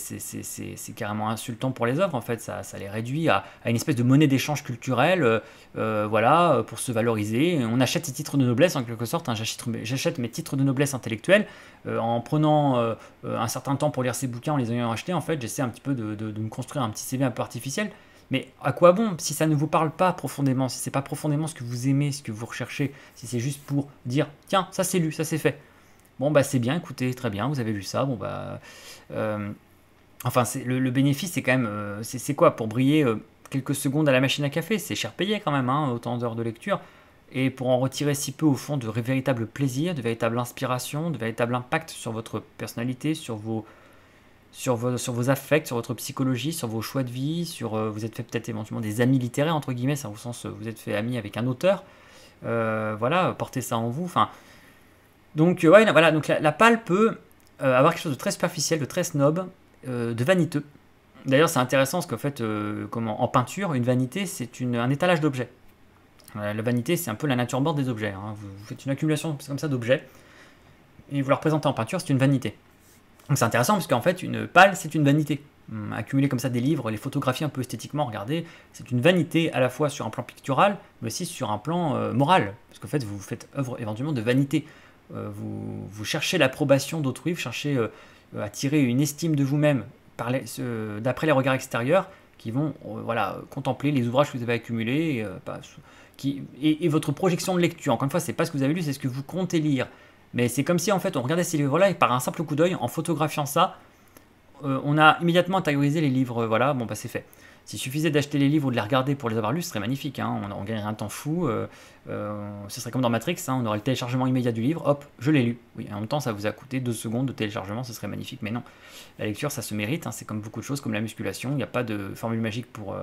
carrément insultant pour les œuvres, en fait. Ça les réduit à une espèce de monnaie d'échange culturel, voilà, pour se valoriser. On achète ses titres de noblesse, en quelque sorte. Hein. J'achète mes titres de noblesse intellectuelle en prenant un certain temps pour lire ces bouquins, en les ayant achetés. En fait, j'essaie un petit peu de me construire un petit CV un peu artificiel. Mais à quoi bon si ça ne vous parle pas profondément, si c'est pas profondément ce que vous aimez, ce que vous recherchez, si c'est juste pour dire tiens, ça c'est lu, ça c'est fait. Bon, bah c'est bien, écoutez, très bien, vous avez lu ça. Bon, bah. euh, enfin, le bénéfice, c'est quand même. C'est quoi? Pour briller quelques secondes à la machine à café, c'est cher payé quand même, hein, autant d'heures de lecture. Et pour en retirer si peu, au fond, de véritable plaisir, de véritable inspiration, de véritable impact sur votre personnalité, sur vos affects, sur votre psychologie, sur vos choix de vie, vous êtes fait peut-être éventuellement des amis littéraires, entre guillemets, ça, au sens vous êtes fait ami avec un auteur. Voilà, portez ça en vous. Enfin. Donc, ouais, voilà, donc la pâle peut avoir quelque chose de très superficiel, de très snob, de vaniteux. D'ailleurs, c'est intéressant parce qu'en fait, en peinture, une vanité, c'est un étalage d'objets. La vanité, c'est un peu la nature morte des objets. Hein. Vous faites une accumulation comme ça d'objets et vous la représentez en peinture, c'est une vanité. Donc c'est intéressant parce qu'en fait, une pâle, c'est une vanité. Accumuler comme ça des livres, les photographier un peu esthétiquement, regardez, c'est une vanité à la fois sur un plan pictural, mais aussi sur un plan moral. Parce qu'en fait, vous faites œuvre éventuellement de vanité. Vous cherchez l'approbation d'autrui, vous cherchez à tirer une estime de vous-même d'après les regards extérieurs qui vont voilà, contempler les ouvrages que vous avez accumulés et votre projection de lecture. Encore une fois, c'est pas ce que vous avez lu, c'est ce que vous comptez lire. Mais c'est comme si en fait on regardait ces livres-là et par un simple coup d'œil, en photographiant ça, on a immédiatement intériorisé les livres. Voilà, bon bah c'est fait. S'il suffisait d'acheter les livres ou de les regarder pour les avoir lus, ce serait magnifique. Hein. On gagnerait un temps fou. Ce serait comme dans Matrix, hein, on aurait le téléchargement immédiat du livre. Hop, je l'ai lu. Oui, en même temps, ça vous a coûté 2 secondes de téléchargement, ce serait magnifique. Mais non, la lecture, ça se mérite. Hein. C'est comme beaucoup de choses, comme la musculation. Il n'y a pas de formule magique pour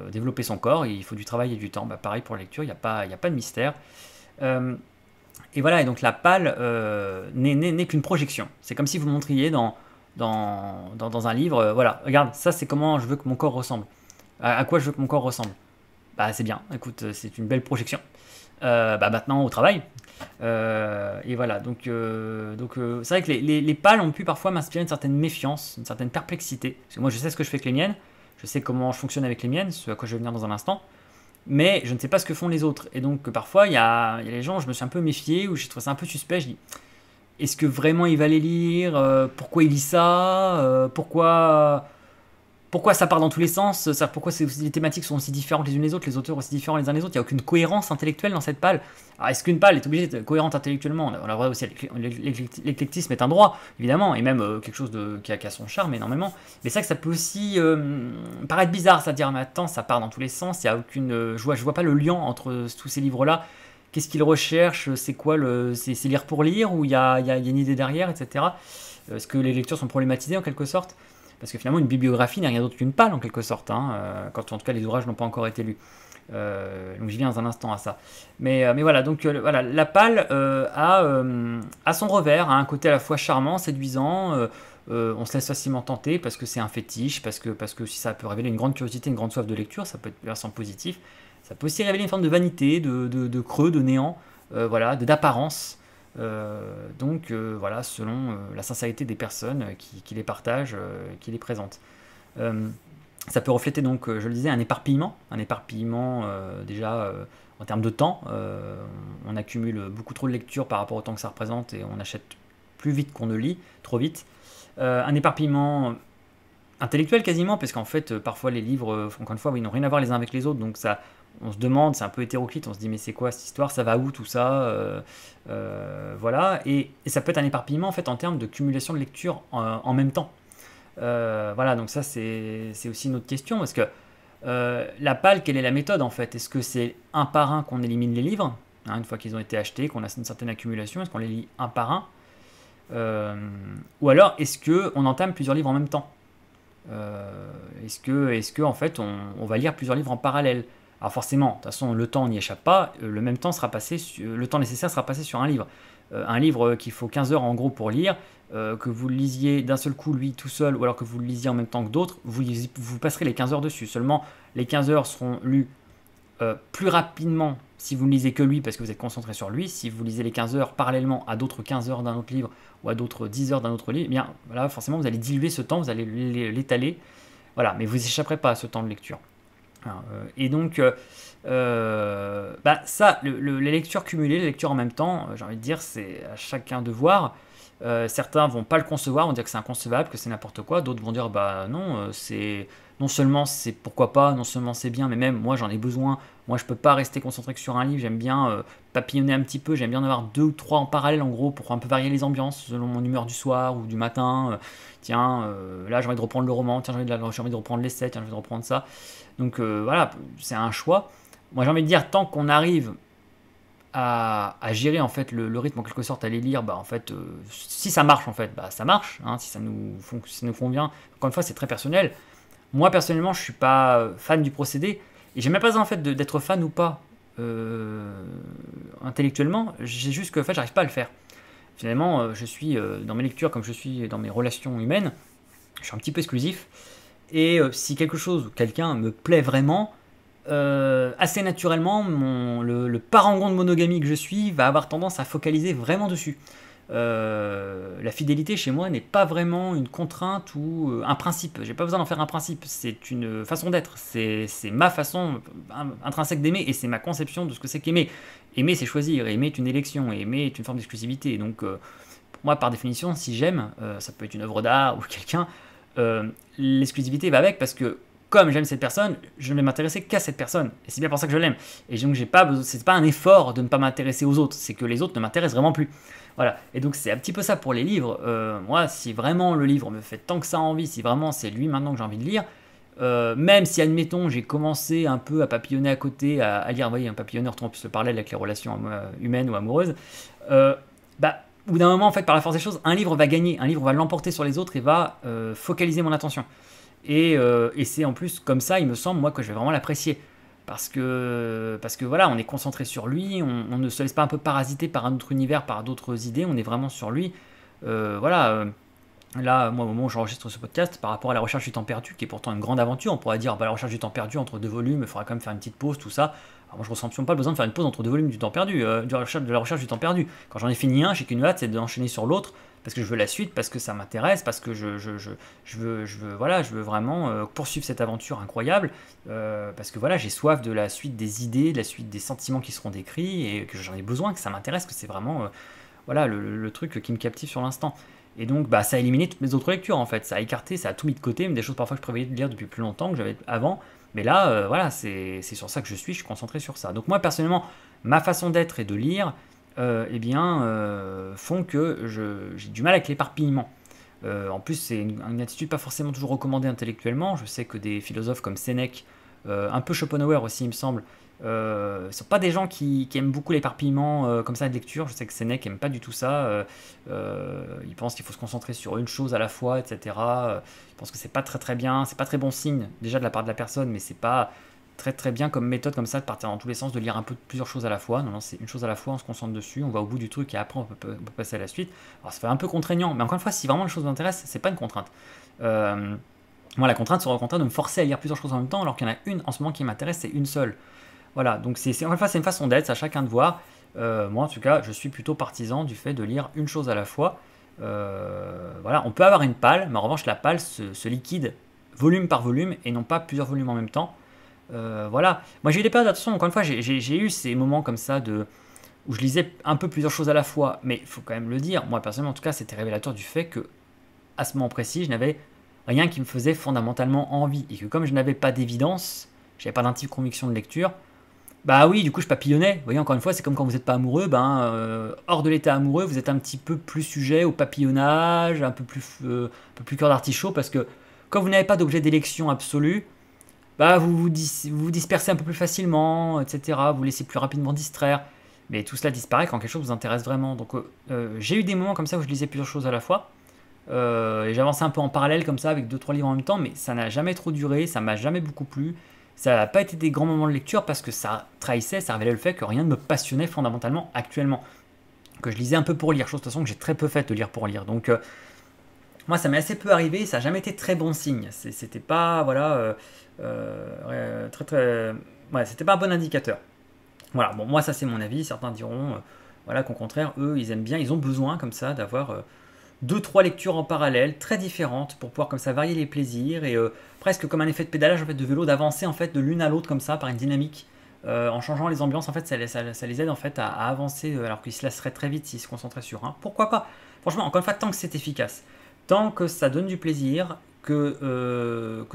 développer son corps. Il faut du travail et du temps. Bah, pareil pour la lecture, il n'y a pas de mystère. Et voilà, et donc la pâle n'est qu'une projection. C'est comme si vous montriez dans un livre, voilà, regarde, ça c'est comment je veux que mon corps ressemble. À quoi je veux que mon corps ressemble. Bah c'est bien, écoute, c'est une belle projection. Bah maintenant au travail. Et voilà, donc c'est vrai que les pâles ont pu parfois m'inspirer une certaine méfiance, une certaine perplexité. Parce que moi je sais ce que je fais avec les miennes, je sais comment je fonctionne avec les miennes, ce à quoi je vais venir dans un instant. Mais je ne sais pas ce que font les autres. Et donc parfois il y a les gens, je me suis un peu méfié, ou j'ai trouvé ça un peu suspect, je dis est-ce que vraiment il va les lire? Pourquoi il lit ça? Pourquoi ça part dans tous les sens? Pourquoi les thématiques sont aussi différentes les unes les autres, les auteurs aussi différents les uns les autres? Il n'y a aucune cohérence intellectuelle dans cette pâle. Alors est-ce qu'une pâle est obligée d'être cohérente intellectuellement? On a vrai aussi, l'éclectisme est un droit, évidemment, et même quelque chose qui a son charme énormément. Mais c'est vrai que ça peut aussi paraître bizarre, c'est-à-dire, mais attends, ça part dans tous les sens, il y a aucune, je vois pas le lien entre tous ces livres-là. Qu'est-ce qu'il recherche? C'est quoi c'est lire pour lire ou il y a une idée derrière, etc. Est-ce que les lectures sont problématisées en quelque sorte? Parce que finalement, une bibliographie n'est rien d'autre qu'une pâle en quelque sorte, hein, quand en tout cas les ouvrages n'ont pas encore été lus. Donc j'y viens dans un instant à ça. Mais voilà, donc voilà, la pâle a son revers, a un côté à la fois charmant, séduisant. On se laisse facilement tenter parce que c'est un fétiche, parce que si ça peut révéler une grande curiosité, une grande soif de lecture, ça peut être versant positif. Ça peut aussi révéler une forme de vanité, de creux, de néant, voilà, d'apparence. Voilà, selon la sincérité des personnes qui les partagent, qui les présentent. Ça peut refléter donc, je le disais, un éparpillement déjà en termes de temps. On accumule beaucoup trop de lectures par rapport au temps que ça représente et on achète plus vite qu'on ne lit, trop vite. Un éparpillement intellectuel quasiment, parce qu'en fait, parfois les livres, encore une fois, ils n'ont rien à voir les uns avec les autres, donc ça, on se demande, c'est un peu hétéroclite, on se dit mais c'est quoi cette histoire, ça va où tout ça, voilà, et ça peut être un éparpillement en fait en termes de cumulation de lecture en même temps. Voilà, donc ça c'est aussi une autre question, parce que la PAL, quelle est la méthode en fait? Est-ce que c'est un par un qu'on élimine les livres, hein, une fois qu'ils ont été achetés, qu'on a une certaine accumulation, est-ce qu'on les lit un par un? Ou alors est-ce qu'on entame plusieurs livres en même temps? Est-ce que en fait on va lire plusieurs livres en parallèle? Alors forcément, de toute façon le temps n'y échappe pas, le temps nécessaire sera passé sur un livre. Un livre qu'il faut 15 heures en gros pour lire, que vous le lisiez d'un seul coup lui tout seul, ou alors que vous le lisiez en même temps que d'autres, vous passerez les 15 heures dessus. Seulement les 15 heures seront lues plus rapidement si vous ne lisez que lui parce que vous êtes concentré sur lui. Si vous lisez les 15 heures parallèlement à d'autres 15 heures d'un autre livre ou à d'autres 10 heures d'un autre livre, eh bien voilà, forcément vous allez diluer ce temps, vous allez l'étaler. Voilà, mais vous n'échapperez pas à ce temps de lecture. Et donc, ça, les lectures cumulées, les lectures en même temps, j'ai envie de dire, c'est à chacun de voir. Certains vont pas le concevoir, vont dire que c'est inconcevable, que c'est n'importe quoi. D'autres vont dire bah non, c'est non seulement c'est pourquoi pas, non seulement c'est bien, mais même moi j'en ai besoin. Moi je peux pas rester concentré que sur un livre. J'aime bien papillonner un petit peu. J'aime bien en avoir deux ou trois en parallèle en gros pour un peu varier les ambiances selon mon humeur du soir ou du matin. Tiens, là j'ai envie de reprendre le roman. Tiens, j'ai envie de reprendre l'essai. Tiens, j'ai envie de reprendre ça. Donc voilà, c'est un choix. Moi j'ai envie de dire tant qu'on arrive à gérer en fait le rythme en quelque sorte, à les lire, bah en fait si ça marche en fait, bah ça marche, hein, si ça nous convient. Encore une fois c'est très personnel. Moi personnellement je suis pas fan du procédé et j'ai même pas besoin en fait d'être fan ou pas intellectuellement, j'ai juste que en fait j'arrive pas à le faire. Finalement je suis dans mes lectures comme je suis dans mes relations humaines, je suis un petit peu exclusif et si quelque chose ou quelqu'un me plaît vraiment, assez naturellement, le parangon de monogamie que je suis va avoir tendance à focaliser vraiment dessus. La fidélité chez moi n'est pas vraiment une contrainte ou un principe. J'ai pas besoin d'en faire un principe. C'est une façon d'être. C'est ma façon intrinsèque d'aimer et c'est ma conception de ce que c'est qu'aimer. Aimer, c'est choisir. Aimer est une élection. Aimer est une forme d'exclusivité. Donc, pour moi, par définition, si j'aime, ça peut être une œuvre d'art ou quelqu'un, l'exclusivité va avec parce que comme j'aime cette personne, je ne vais m'intéresser qu'à cette personne. Et c'est bien pour ça que je l'aime. Et donc, c'est pas un effort de ne pas m'intéresser aux autres, c'est que les autres ne m'intéressent vraiment plus. Voilà. Et donc, c'est un petit peu ça pour les livres. Moi, si vraiment le livre me fait tant que ça envie, si vraiment c'est lui maintenant que j'ai envie de lire, même si, admettons, j'ai commencé un peu à papillonner à côté, à lire, vous voyez, un papillonneur, on peut se parler avec les relations humaines ou amoureuses, au bout d'un moment, en fait, par la force des choses, un livre va gagner, un livre va l'emporter sur les autres et va focaliser mon attention. Et c'est en plus comme ça, il me semble, moi, que je vais vraiment l'apprécier. Parce que voilà, on est concentré sur lui, on ne se laisse pas un peu parasiter par un autre univers, par d'autres idées, on est vraiment sur lui. Voilà, là, moi, au moment où j'enregistre ce podcast, par rapport à la recherche du temps perdu, qui est pourtant une grande aventure, on pourrait dire, bah, la recherche du temps perdu entre deux volumes, il faudra quand même faire une petite pause, tout ça. Alors moi, je ressens absolument pas le besoin de faire une pause entre deux volumes du temps perdu, de la recherche du temps perdu. Quand j'en ai fini un, j'ai qu'une hâte, c'est d'enchaîner sur l'autre, parce que je veux la suite, parce que ça m'intéresse, parce que voilà, je veux vraiment poursuivre cette aventure incroyable, parce que voilà, j'ai soif de la suite des idées, de la suite des sentiments qui seront décrits, et que j'en ai besoin, que ça m'intéresse, que c'est vraiment voilà, le truc qui me captive sur l'instant. Et donc, bah, ça a éliminé toutes mes autres lectures en fait. Ça a écarté, ça a tout mis de côté, même des choses parfois que je prévoyais de lire depuis plus longtemps que j'avais avant. Mais là, voilà, c'est sur ça que je suis concentré sur ça. Donc, moi personnellement, ma façon d'être et de lire, font que j'ai du mal avec l'éparpillement. En plus, c'est une attitude pas forcément toujours recommandée intellectuellement. Je sais que des philosophes comme Sénèque, un peu Schopenhauer aussi, il me semble, ce ne sont pas des gens qui aiment beaucoup l'éparpillement comme ça de lecture. Je sais que Sénèque n'aime pas du tout ça. Il pense qu'il faut se concentrer sur une chose à la fois, etc. Il pense que c'est pas très très bien, c'est pas très bon signe déjà de la part de la personne, mais c'est pas très très bien comme méthode comme ça de partir dans tous les sens, de lire un peu plusieurs choses à la fois. Non, non, c'est une chose à la fois, on se concentre dessus, on va au bout du truc et après on peut passer à la suite. Alors ça fait un peu contraignant, mais encore une fois, si vraiment les choses vous intéressent, c'est pas une contrainte. Moi, la contrainte serait au contraire de me forcer à lire plusieurs choses en même temps, alors qu'il y en a une en ce moment qui m'intéresse, c'est une seule. Voilà, donc encore une fois, c'est une façon d'être, c'est à chacun de voir. Moi, en tout cas, je suis plutôt partisan du fait de lire une chose à la fois. Voilà, on peut avoir une palle, mais en revanche, la palle se liquide volume par volume et non pas plusieurs volumes en même temps. Voilà, moi j'ai eu des périodes, attention, encore une fois, j'ai eu ces moments comme ça où je lisais un peu plusieurs choses à la fois, mais il faut quand même le dire, moi personnellement, en tout cas, c'était révélateur du fait que à ce moment précis, je n'avais rien qui me faisait fondamentalement envie et que comme je n'avais pas d'évidence, j'avais pas d'intime conviction de lecture. Bah oui, du coup, je papillonnais. Vous voyez, encore une fois, c'est comme quand vous n'êtes pas amoureux, hors de l'état amoureux, vous êtes un petit peu plus sujet au papillonnage, un peu plus cœur d'artichaut, parce que quand vous n'avez pas d'objet d'élection absolu, bah vous vous dispersez un peu plus facilement, etc. Vous laissez plus rapidement distraire. Mais tout cela disparaît quand quelque chose vous intéresse vraiment. Donc j'ai eu des moments comme ça où je lisais plusieurs choses à la fois. Et j'avançais un peu en parallèle comme ça avec deux trois livres en même temps, mais ça n'a jamais trop duré, ça m'a jamais beaucoup plu. Ça n'a pas été des grands moments de lecture parce que ça trahissait, ça révélait le fait que rien ne me passionnait fondamentalement actuellement. Que je lisais un peu pour lire, chose de toute façon que j'ai très peu fait de lire pour lire. Donc moi ça m'est assez peu arrivé, ça n'a jamais été très bon signe. C'était pas, voilà, très très. Ouais, c'était pas un bon indicateur. Voilà, bon, moi ça c'est mon avis, certains diront voilà, qu'au contraire, eux, ils aiment bien, ils ont besoin comme ça d'avoir deux, trois lectures en parallèle, très différentes, pour pouvoir comme ça varier les plaisirs, et presque comme un effet de pédalage en fait, de vélo, d'avancer en fait de l'une à l'autre comme ça, par une dynamique. En changeant les ambiances, en fait, ça les aide en fait à avancer, alors qu'ils se lasseraient très vite s'ils se concentraient sur un. Pourquoi pas? Franchement, encore une fois, tant que c'est efficace, tant que ça donne du plaisir, que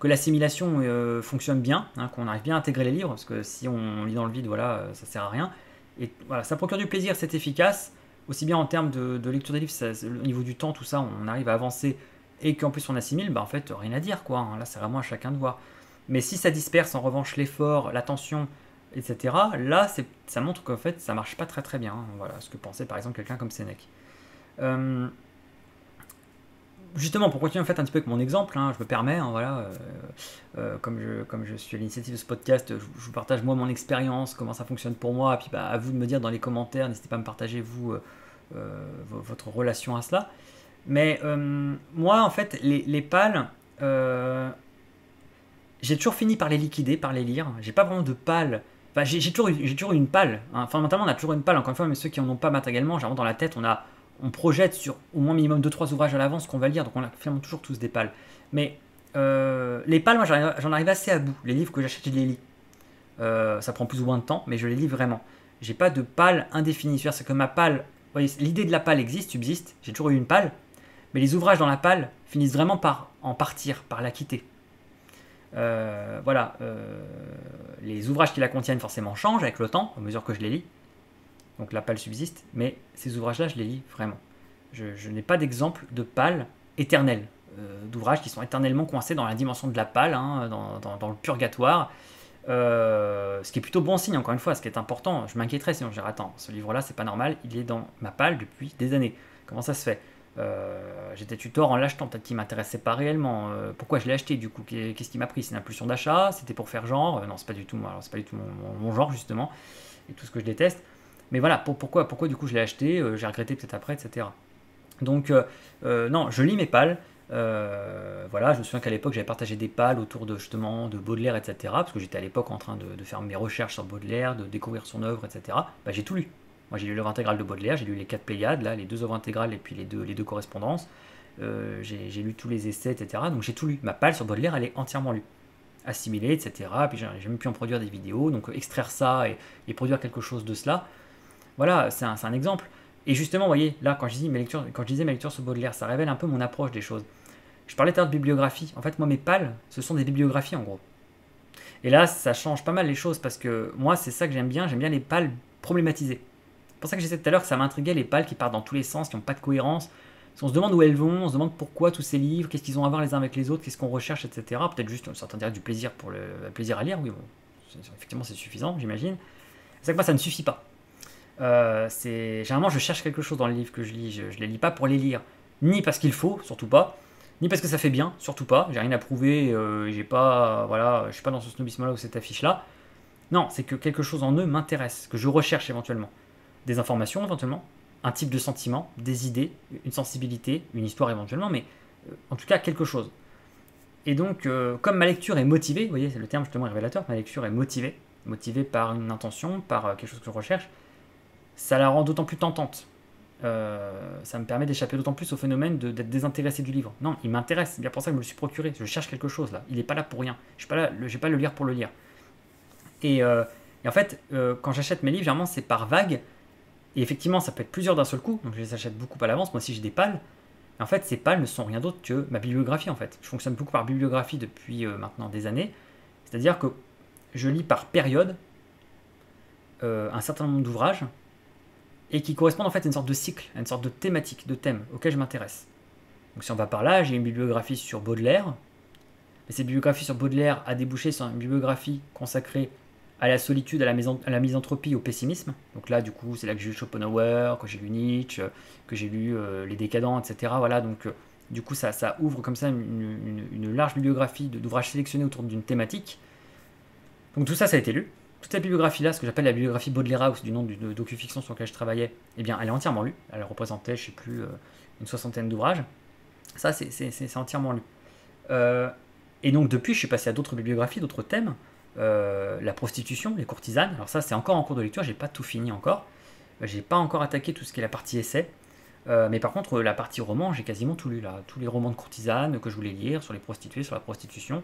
l'assimilation fonctionne bien, hein, qu'on arrive bien à intégrer les livres, parce que si on lit dans le vide, voilà, ça sert à rien. Et voilà, ça procure du plaisir, c'est efficace, aussi bien en termes de lecture des livres, au niveau du temps, tout ça, on arrive à avancer, et qu'en plus on assimile, bah en fait, rien à dire, quoi, hein. Là, c'est vraiment à chacun de voir. Mais si ça disperse en revanche l'effort, l'attention, etc., là, ça montre qu'en fait, ça marche pas très très bien, hein. Voilà ce que pensait par exemple quelqu'un comme Sénèque. Euh, Justement, pour continuer en fait un petit peu avec mon exemple, hein, je me permets, hein, voilà, comme je suis à l'initiative de ce podcast, je vous partage moi mon expérience, comment ça fonctionne pour moi, et puis bah, à vous de me dire dans les commentaires, n'hésitez pas à me partager vous votre relation à cela. Mais moi, en fait, les pales, j'ai toujours fini par les liquider, par les lire. J'ai pas vraiment de pales. Enfin, j'ai toujours eu une pale, hein. Fondamentalement, on a toujours une pale, encore une fois, mais ceux qui en ont pas matériellement, généralement dans la tête, on projette sur au moins minimum deux trois ouvrages à l'avance qu'on va lire, donc on a finalement toujours tous des pales. Mais les pales, moi j'en arrive assez à bout. Les livres que j'achète, je les lis. Ça prend plus ou moins de temps, mais je les lis vraiment. J'ai pas de pale indéfinie. C'est que ma pale, vous voyez, l'idée de la pale existe, subsiste. J'ai toujours eu une pale, mais les ouvrages dans la pale finissent vraiment par en partir, par la quitter. Voilà, les ouvrages qui la contiennent forcément changent avec le temps, à mesure que je les lis. Donc la pale subsiste, mais ces ouvrages-là, je les lis vraiment. Je n'ai pas d'exemple de pale éternelle, d'ouvrages qui sont éternellement coincés dans la dimension de la pale, hein, dans le purgatoire. Ce qui est plutôt bon signe, encore une fois, ce qui est important. Je m'inquiéterais sinon je dirais attends, ce livre-là, c'est pas normal, il est dans ma pale depuis des années. Comment ça se fait? J'étais tuteur en l'achetant, peut-être qu'il m'intéressait pas réellement. Pourquoi je l'ai acheté du coup? Qu'est-ce qui m'a pris? C'est une impulsion d'achat? C'était pour faire genre? Non, c'est pas du tout moi. Alors, c'est pas du tout mon genre justement, et tout ce que je déteste. Mais voilà, pourquoi du coup je l'ai acheté? J'ai regretté peut-être après, etc. Donc non, je lis mes pales. Voilà, je me souviens qu'à l'époque j'avais partagé des pales autour de justement de Baudelaire, etc. Parce que j'étais à l'époque en train de faire mes recherches sur Baudelaire, de découvrir son œuvre, etc. Bah, j'ai tout lu. Moi j'ai lu l'œuvre intégrale de Baudelaire, j'ai lu les 4 Pléiades, là, les deux œuvres intégrales et puis les deux correspondances. J'ai lu tous les essais, etc. Donc j'ai tout lu. Ma palle sur Baudelaire, elle est entièrement lue, assimilée, etc. Puis j'ai même pu en produire des vidéos, donc extraire ça et produire quelque chose de cela. Voilà, c'est un exemple. Et justement, vous voyez, là, quand je disais mes lectures sur Baudelaire, ça révèle un peu mon approche des choses. Je parlais tout à l'heure de bibliographie. En fait, moi, mes pales, ce sont des bibliographies, en gros. Et là, ça change pas mal les choses, parce que moi, c'est ça que j'aime bien les pales problématisées. C'est pour ça que j'essaie tout à l'heure que ça m'intriguait, les pales qui partent dans tous les sens, qui n'ont pas de cohérence. On se demande où elles vont, on se demande pourquoi tous ces livres, qu'est-ce qu'ils ont à voir les uns avec les autres, qu'est-ce qu'on recherche, etc. Peut-être juste, certains diraient du plaisir pour le plaisir à lire, oui, bon, effectivement, c'est suffisant, j'imagine. C'est ça que moi, ça ne suffit pas. Généralement, je cherche quelque chose dans les livres que je lis. Je ne les lis pas pour les lire, ni parce qu'il faut, surtout pas, ni parce que ça fait bien, surtout pas. J'ai rien à prouver. J'ai pas, voilà, je suis pas dans ce snobisme-là ou cette affiche-là. Non, c'est que quelque chose en eux m'intéresse, que je recherche éventuellement. Des informations éventuellement, un type de sentiment, des idées, une sensibilité, une histoire éventuellement, mais en tout cas quelque chose. Et donc, comme ma lecture est motivée, vous voyez, c'est le terme justement révélateur, ma lecture est motivée par une intention, par quelque chose que je recherche, ça la rend d'autant plus tentante. Ça me permet d'échapper d'autant plus au phénomène d'être désintéressé du livre. Non, il m'intéresse, c'est bien pour ça que je me le suis procuré. Je cherche quelque chose là. Il n'est pas là pour rien. Je ne vais pas le lire pour le lire. Et en fait, quand j'achète mes livres, généralement c'est par vague. Et effectivement, ça peut être plusieurs d'un seul coup. Donc je les achète beaucoup à l'avance. Moi aussi, j'ai des pales. Et en fait, ces pales ne sont rien d'autre que ma bibliographie en fait. Je fonctionne beaucoup par bibliographie depuis maintenant des années. C'est-à-dire que je lis par période. un certain nombre d'ouvrages et qui correspondent en fait à une sorte de cycle, à une sorte de thématique, de thème auquel je m'intéresse. Donc si on va par là, j'ai une bibliographie sur Baudelaire, mais cette bibliographie sur Baudelaire a débouché sur une bibliographie consacrée à la solitude, à la misanthropie, au pessimisme. Donc là, du coup, c'est là que j'ai lu Schopenhauer, que j'ai lu Nietzsche, que j'ai lu Les Décadents, etc. Voilà, donc du coup, ça ouvre comme ça une large bibliographie d'ouvrages sélectionnés autour d'une thématique. Donc tout ça, ça a été lu. Toute cette bibliographie-là, ce que j'appelle la bibliographie Baudelaire House, du nom du docu-fiction sur lequel je travaillais, eh bien, elle est entièrement lue. Elle représentait, je ne sais plus, une soixantaine d'ouvrages. Ça, c'est entièrement lu. Et donc depuis, je suis passé à d'autres bibliographies, d'autres thèmes. La prostitution, les courtisanes. Alors ça, c'est encore en cours de lecture, j'ai pas tout fini encore. J'ai pas encore attaqué tout ce qui est la partie essai. Mais par contre, la partie roman, j'ai quasiment tout lu là. Tous les romans de courtisanes que je voulais lire sur les prostituées, sur la prostitution.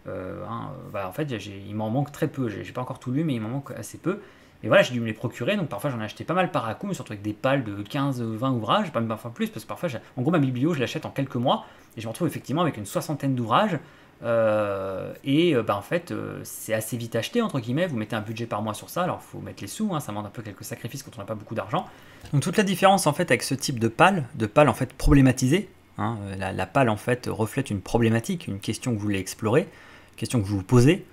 En fait, il m'en manque très peu. J'ai pas encore tout lu, mais il m'en manque assez peu. Et voilà, j'ai dû me les procurer. Donc parfois, j'en ai acheté pas mal par à coup, mais surtout avec des pales de 15-20 ouvrages, pas même parfois plus, parce que parfois, en gros, ma biblio, je l'achète en quelques mois. Et je me retrouve effectivement avec une soixantaine d'ouvrages. En fait, c'est assez vite acheté, entre guillemets. Vous mettez un budget par mois sur ça, alors il faut mettre les sous, hein, ça demande un peu quelques sacrifices quand on n'a pas beaucoup d'argent. Donc toute la différence en fait avec ce type de pale en fait problématisée, hein, la pale en fait reflète une problématique, une question que vous voulez explorer, une question que vous vous posez.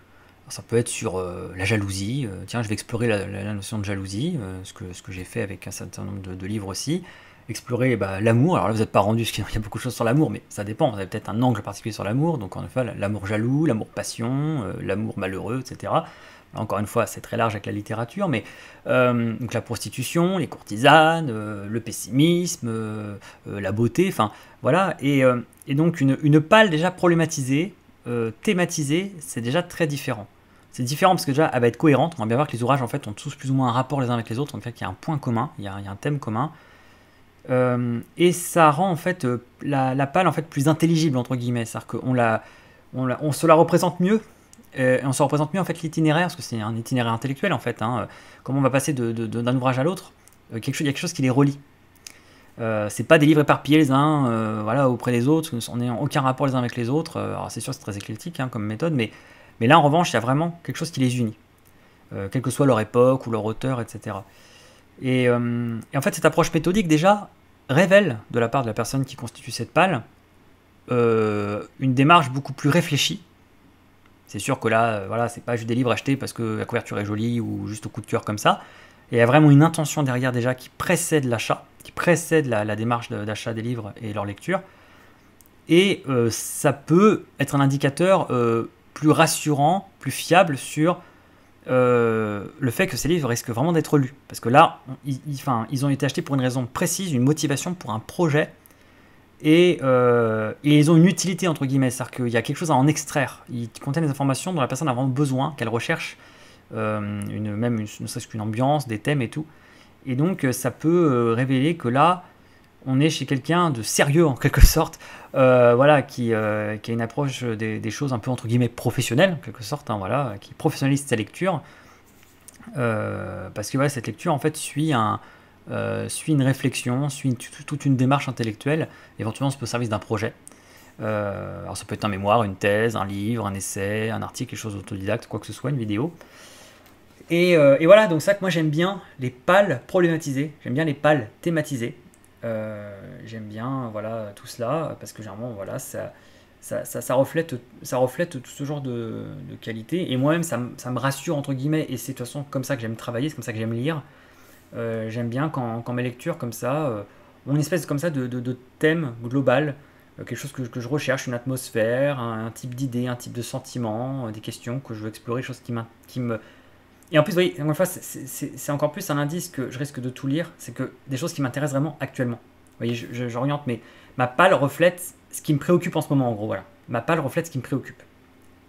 Alors, ça peut être sur la jalousie, tiens je vais explorer la notion de jalousie, ce que j'ai fait avec un certain nombre de livres aussi. Explorer l'amour. Alors là, vous n'êtes pas rendu, parce qu'il y a beaucoup de choses sur l'amour, mais ça dépend. Vous avez peut-être un angle particulier sur l'amour. Donc, en effet, l'amour jaloux, l'amour passion, l'amour malheureux, etc. Là, encore une fois, c'est très large avec la littérature, mais donc la prostitution, les courtisanes, le pessimisme, la beauté, enfin, voilà. Et donc, une pale déjà problématisée, thématisée, c'est déjà très différent. C'est différent parce que déjà, elle va être cohérente. On va bien voir que les ouvrages, en fait, ont tous plus ou moins un rapport les uns avec les autres. En fait, il y a un point commun, il y a un thème commun. Et ça rend en fait la pale en fait plus intelligible entre guillemets, c'est-à-dire on se la représente mieux, et on se représente mieux en fait l'itinéraire, parce que c'est un itinéraire intellectuel en fait, hein, comment on va passer d'un ouvrage à l'autre, il y a quelque chose qui les relie. C'est pas des livres éparpillés les uns voilà, auprès des autres, on n'a aucun rapport les uns avec les autres, alors c'est sûr c'est très éclectique hein, comme méthode, mais là en revanche il y a vraiment quelque chose qui les unit, quelle que soit leur époque ou leur auteur, etc. Et en fait cette approche méthodique déjà révèle de la part de la personne qui constitue cette pale une démarche beaucoup plus réfléchie. C'est sûr que là, voilà, c'est pas juste des livres achetés parce que la couverture est jolie ou juste au coup de cœur comme ça. Et il y a vraiment une intention derrière déjà qui précède l'achat, qui précède la démarche d'achat des livres et leur lecture. Et ça peut être un indicateur plus rassurant, plus fiable sur le fait que ces livres risquent vraiment d'être lus. Parce que là, ils ont été achetés pour une raison précise, une motivation pour un projet, et ils ont une utilité, entre guillemets, c'est-à-dire qu'il y a quelque chose à en extraire. Ils contiennent des informations dont la personne a vraiment besoin, qu'elle recherche, ne serait-ce qu'une ambiance, des thèmes et tout. Et donc, ça peut révéler que là, on est chez quelqu'un de sérieux, en quelque sorte, voilà, qui a une approche des choses un peu entre guillemets professionnelles, en quelque sorte, hein, voilà, qui professionnalise sa lecture, parce que voilà, cette lecture en fait suit une réflexion, suit toute une démarche intellectuelle, éventuellement c'est au service d'un projet. Alors ça peut être un mémoire, une thèse, un livre, un essai, un article, quelque chose d'autodidacte, quoi que ce soit, une vidéo. Et voilà, donc ça que moi j'aime bien les pales problématisées, j'aime bien les pales thématisées. J'aime bien voilà tout cela parce que généralement voilà ça reflète tout ce genre de qualité, et moi-même ça me rassure entre guillemets, et c'est de toute façon comme ça que j'aime travailler, c'est comme ça que j'aime lire. J'aime bien quand mes lectures comme ça ont une espèce comme ça de thème global, quelque chose que je recherche, une atmosphère, un type d'idée, un type de sentiment, des questions que je veux explorer, des choses qui me. Et en plus, vous voyez, encore une fois, c'est encore plus un indice que je risque de tout lire, c'est que des choses qui m'intéressent vraiment actuellement. Vous voyez, j'oriente, mais ma pale reflète ce qui me préoccupe en ce moment, en gros, voilà. Ma pale reflète ce qui me préoccupe.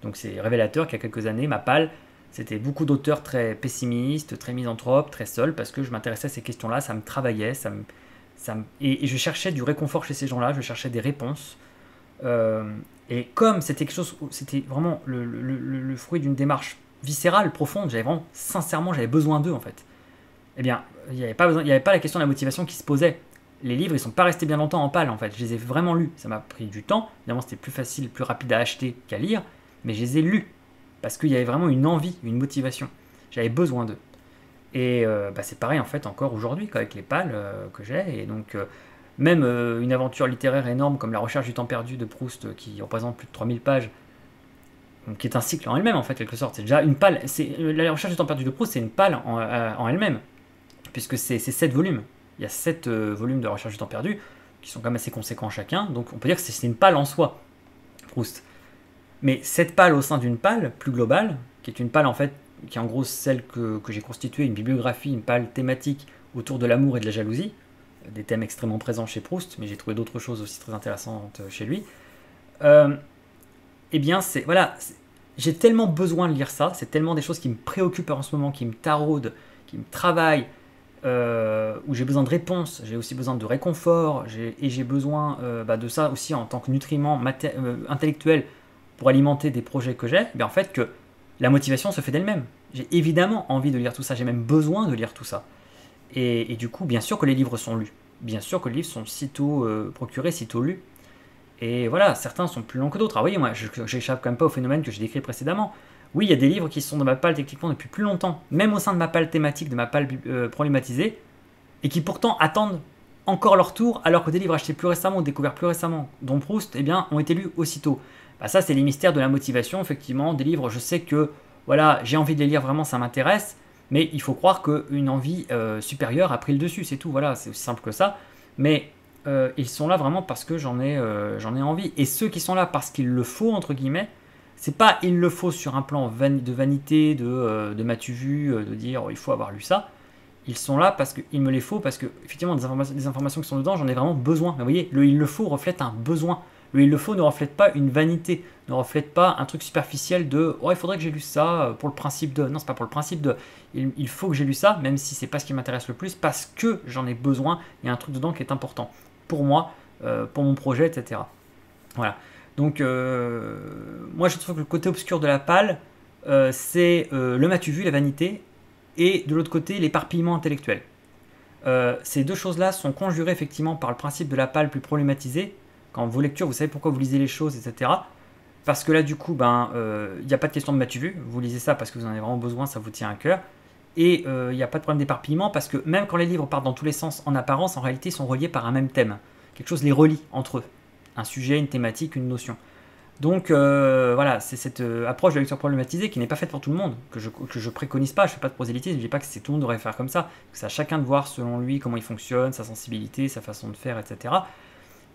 Donc c'est révélateur qu'il y a quelques années, ma pale, c'était beaucoup d'auteurs très pessimistes, très misanthropes, très seuls, parce que je m'intéressais à ces questions-là, ça me travaillait, et je cherchais du réconfort chez ces gens-là, je cherchais des réponses. Et comme c'était quelque chose, c'était vraiment le fruit d'une démarche viscérale, profonde, j'avais besoin d'eux en fait. Eh bien, il n'y avait pas la question de la motivation qui se posait. Les livres, ils sont pas restés bien longtemps en pale en fait. Je les ai vraiment lus. Ça m'a pris du temps. Évidemment, c'était plus facile, plus rapide à acheter qu'à lire, mais je les ai lus parce qu'il y avait vraiment une envie, une motivation. J'avais besoin d'eux. Et bah, c'est pareil en fait encore aujourd'hui avec les pales que j'ai. Et donc même une aventure littéraire énorme comme La Recherche du temps perdu de Proust qui représente plus de 3000 pages, donc, qui est un cycle en elle-même en fait quelque sorte. C'est déjà une pale. La Recherche du temps perdu de Proust, c'est une pale en elle-même, puisque c'est 7 volumes. Il y a 7 volumes de Recherche du temps perdu qui sont quand même assez conséquents chacun. Donc on peut dire que c'est une pale en soi, Proust. Mais cette pale au sein d'une pale plus globale, qui est une pale en fait, qui est en gros celle que j'ai constituée, une bibliographie, une pale thématique autour de l'amour et de la jalousie, des thèmes extrêmement présents chez Proust, mais j'ai trouvé d'autres choses aussi très intéressantes chez lui. Euh, eh bien, j'ai tellement besoin de lire ça, c'est tellement des choses qui me préoccupent en ce moment, qui me taraudent, qui me travaillent, où j'ai besoin de réponses, j'ai aussi besoin de réconfort, et j'ai besoin de ça aussi en tant que nutriment intellectuel pour alimenter des projets que j'ai, en fait que la motivation se fait d'elle-même. J'ai évidemment envie de lire tout ça, j'ai même besoin de lire tout ça. Et du coup, bien sûr que les livres sont lus, bien sûr que les livres sont sitôt procurés, sitôt lus. Et voilà, certains sont plus longs que d'autres. Ah oui, moi, j'échappe quand même pas au phénomène que j'ai décrit précédemment. Oui, il y a des livres qui sont dans ma palle techniquement depuis plus longtemps, même au sein de ma palle thématique, de ma palle problématisée, et qui pourtant attendent encore leur tour, alors que des livres achetés plus récemment ou découverts plus récemment, dont Proust, eh bien, ont été lus aussitôt. Bah, ça, c'est les mystères de la motivation, effectivement. Des livres, je sais que voilà, j'ai envie de les lire vraiment, ça m'intéresse, mais il faut croire qu'une envie supérieure a pris le dessus, c'est tout. Voilà, c'est aussi simple que ça. Mais ils sont là vraiment parce que j'en ai envie. Et ceux qui sont là parce qu'il le faut, entre guillemets, c'est pas il le faut sur un plan de vanité, de m'as-tu vu, de dire oh, il faut avoir lu ça. Ils sont là parce qu'il me les faut, parce que effectivement des informations qui sont dedans, j'en ai vraiment besoin. Mais vous voyez, le il le faut reflète un besoin. Le il le faut ne reflète pas une vanité, ne reflète pas un truc superficiel de oh il faudrait que j'ai lu ça pour le principe de. Non, c'est pas pour le principe de. Il faut que j'ai lu ça, même si c'est pas ce qui m'intéresse le plus, parce que j'en ai besoin. Il y a un truc dedans qui est important pour moi, pour mon projet, etc. Voilà. Donc moi je trouve que le côté obscur de la pale, c'est le m'as-tu vu, la vanité, et de l'autre côté l'éparpillement intellectuel. Ces deux choses-là sont conjurées effectivement par le principe de la pale plus problématisé. Quand vos lectures, vous savez pourquoi vous lisez les choses, etc. Parce que là, du coup, il n'y a pas de question de m'as-tu vu. Vous lisez ça parce que vous en avez vraiment besoin, ça vous tient à cœur. Et il n'y a pas de problème d'éparpillement parce que même quand les livres partent dans tous les sens en apparence, en réalité, ils sont reliés par un même thème. Quelque chose les relie entre eux. Un sujet, une thématique, une notion. Donc voilà, c'est cette approche de la lecture problématisée qui n'est pas faite pour tout le monde, que je préconise pas, je fais pas de prosélytisme, je dis pas que tout le monde devrait faire comme ça, que c'est à chacun de voir selon lui comment il fonctionne, sa sensibilité, sa façon de faire, etc.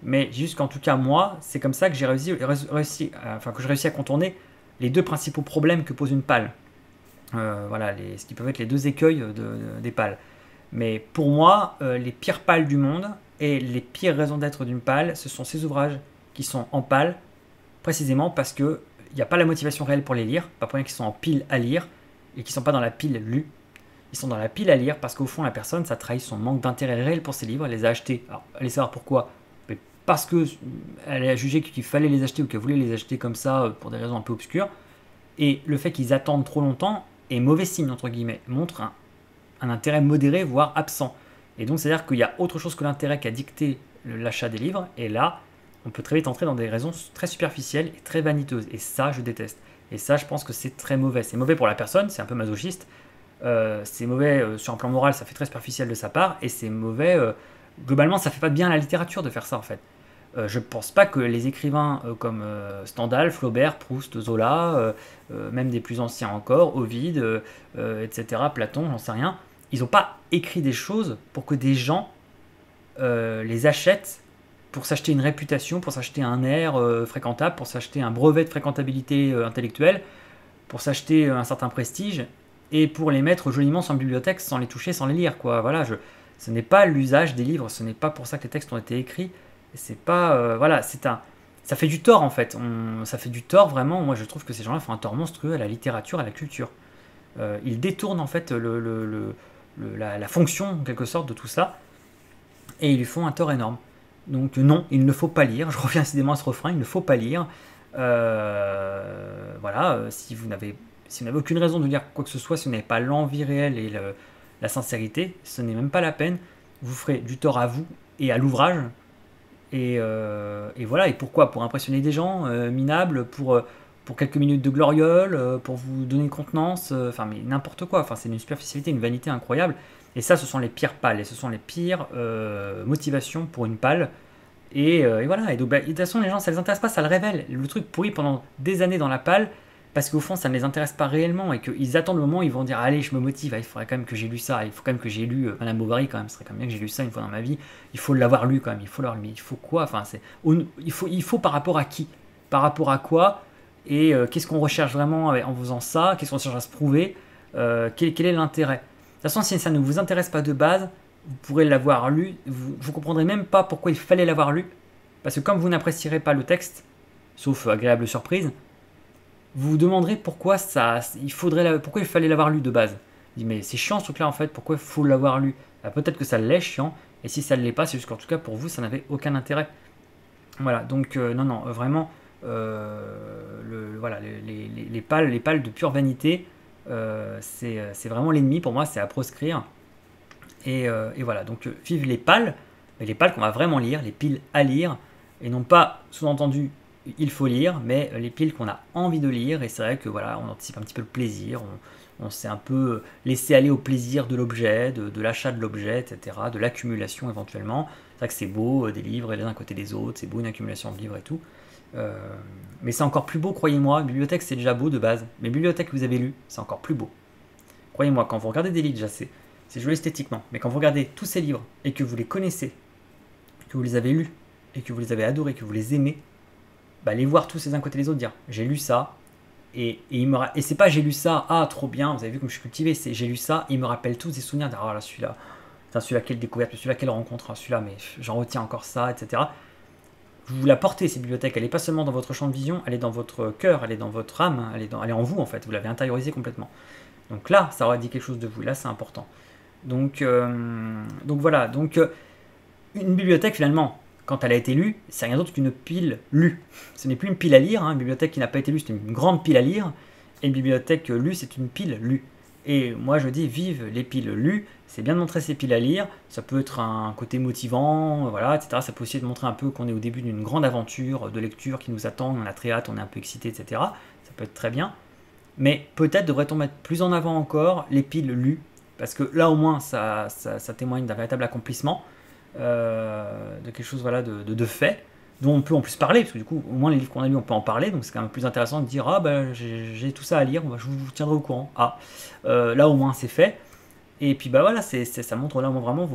Mais juste qu'en tout cas moi, c'est comme ça que j'ai réussi à contourner les deux principaux problèmes que pose une pale. Voilà, ce qui peuvent être les deux écueils des pales. Mais pour moi, les pires pales du monde et les pires raisons d'être d'une pale, ce sont ces ouvrages qui sont en pale, précisément parce qu'il n'y a pas la motivation réelle pour les lire, pas pour rien qu'ils sont en pile à lire, et qu'ils ne sont pas dans la pile lue. Ils sont dans la pile à lire parce qu'au fond, la personne, ça trahit son manque d'intérêt réel pour ces livres, elle les a achetés. Alors, allez savoir pourquoi. Mais parce qu'elle a jugé qu'il fallait les acheter ou qu'elle voulait les acheter comme ça pour des raisons un peu obscures. Et le fait qu'ils attendent trop longtemps est mauvais signe, entre guillemets, montre un intérêt modéré, voire absent. Et donc, c'est-à-dire qu'il y a autre chose que l'intérêt qui a dicté l'achat des livres, et là, on peut très vite entrer dans des raisons très superficielles et très vaniteuses. Et ça, je déteste. Et ça, je pense que c'est très mauvais. C'est mauvais pour la personne, c'est un peu masochiste. C'est mauvais sur un plan moral, ça fait très superficiel de sa part. Et c'est mauvais, globalement, ça fait pas de bien à la littérature de faire ça, en fait. Je pense pas que les écrivains comme Stendhal, Flaubert, Proust, Zola, même des plus anciens encore, Ovide, etc., Platon, j'en sais rien, ils n'ont pas écrit des choses pour que des gens les achètent pour s'acheter une réputation, pour s'acheter un air fréquentable, pour s'acheter un brevet de fréquentabilité intellectuelle, pour s'acheter un certain prestige, et pour les mettre joliment sans bibliothèque, sans les toucher, sans les lire, quoi. Voilà, ce n'est pas l'usage des livres, ce n'est pas pour ça que les textes ont été écrits. C'est pas voilà, ça fait du tort en fait. Ça fait du tort vraiment. Moi, je trouve que ces gens-là font un tort monstrueux à la littérature, à la culture. Ils détournent en fait la fonction en quelque sorte de tout ça, et ils lui font un tort énorme. Donc non, il ne faut pas lire. Je reviens décidément à ce refrain. Il ne faut pas lire. Voilà, si vous n'avez aucune raison de lire quoi que ce soit, si vous n'avez pas l'envie réelle et la sincérité, ce n'est même pas la peine. Vous ferez du tort à vous et à l'ouvrage. Et voilà, et pourquoi? Pour impressionner des gens minables, pour pour quelques minutes de gloriole, pour vous donner une contenance, enfin mais n'importe quoi, enfin c'est une superficialité, une vanité incroyable. Et ça, ce sont les pires pales, et ce sont les pires motivations pour une pale. Et voilà, et donc bah, de toute façon les gens ça les intéresse pas, ça le révèle. Le truc pourrit pendant des années dans la pale, parce qu'au fond ça ne les intéresse pas réellement, et qu'ils attendent le moment où ils vont dire allez je me motive, ah, il faudrait quand même que j'ai lu ça, il faut quand même que j'ai lu Madame Bovary quand même, ce serait quand même bien que j'ai lu ça une fois dans ma vie, il faut l'avoir lu quand même, il faut l'avoir lu, mais il faut quoi, enfin c'est, il faut par rapport à qui, par rapport à quoi, et qu'est-ce qu'on recherche vraiment en faisant ça, qu'est-ce qu'on cherche à se prouver, quel est l'intérêt. De toute façon si ça ne vous intéresse pas de base, vous pourrez l'avoir lu, vous ne comprendrez même pas pourquoi il fallait l'avoir lu, parce que comme vous n'apprécierez pas le texte, sauf agréable surprise, vous vous demanderez pourquoi pourquoi il fallait l'avoir lu de base. Mais c'est chiant ce truc-là en fait, pourquoi il faut l'avoir lu. Bah, peut-être que ça l'est chiant, et si ça ne l'est pas, c'est juste qu'en tout cas pour vous ça n'avait aucun intérêt. Voilà, donc non, vraiment, voilà, les pales de pure vanité, c'est vraiment l'ennemi pour moi, c'est à proscrire. Et voilà, donc vive les pales, mais les pales qu'on va vraiment lire, les piles à lire, et non pas sous-entendu il faut lire, mais les piles qu'on a envie de lire, et c'est vrai que voilà, on anticipe un petit peu le plaisir, on s'est un peu laissé aller au plaisir de l'objet, de l'achat de l'objet, etc., de l'accumulation éventuellement. C'est vrai que c'est beau, des livres les uns à côté des autres, c'est beau une accumulation de livres et tout. Euh, mais c'est encore plus beau, croyez-moi, une bibliothèque c'est déjà beau de base, mais une bibliothèque que vous avez lue, c'est encore plus beau. Croyez-moi, quand vous regardez des livres, déjà c'est joli esthétiquement, mais quand vous regardez tous ces livres et que vous les connaissez, que vous les avez lus, et que vous les avez adorés, que vous les aimez, bah, les voir tous les uns à côté des autres, dire j'ai lu ça, et c'est pas j'ai lu ça, ah trop bien, vous avez vu comme je suis cultivé, c'est j'ai lu ça, et il me rappelle tous des souvenirs, de, ah là celui-là, celui-là quelle découverte, celui-là quelle rencontre, ah, celui-là mais j'en retiens encore ça, etc. Vous la portez cette bibliothèque, elle n'est pas seulement dans votre champ de vision, elle est dans votre cœur, elle est dans votre âme, elle est en vous en fait, vous l'avez intériorisée complètement. Donc là, ça aura dit quelque chose de vous, là c'est important. Donc voilà, une bibliothèque finalement, quand elle a été lue, c'est rien d'autre qu'une pile lue. Ce n'est plus une pile à lire, hein. Une bibliothèque qui n'a pas été lue, c'est une grande pile à lire, et une bibliothèque lue, c'est une pile lue. Et moi je dis vive les piles lues, c'est bien de montrer ces piles à lire, ça peut être un côté motivant, voilà, etc. Ça peut aussi montrer un peu qu'on est au début d'une grande aventure de lecture qui nous attend, on a très hâte, on est un peu excité, etc. Ça peut être très bien. Mais peut-être devrait-on mettre plus en avant encore les piles lues, parce que là au moins ça témoigne d'un véritable accomplissement, de quelque chose voilà, de fait, dont on peut en plus parler, parce que du coup au moins les livres qu'on a lus on peut en parler, donc c'est quand même plus intéressant de dire ah ben j'ai tout ça à lire, je vous tiendrai au courant. Ah, là au moins c'est fait. Et puis bah voilà, ça montre là vraiment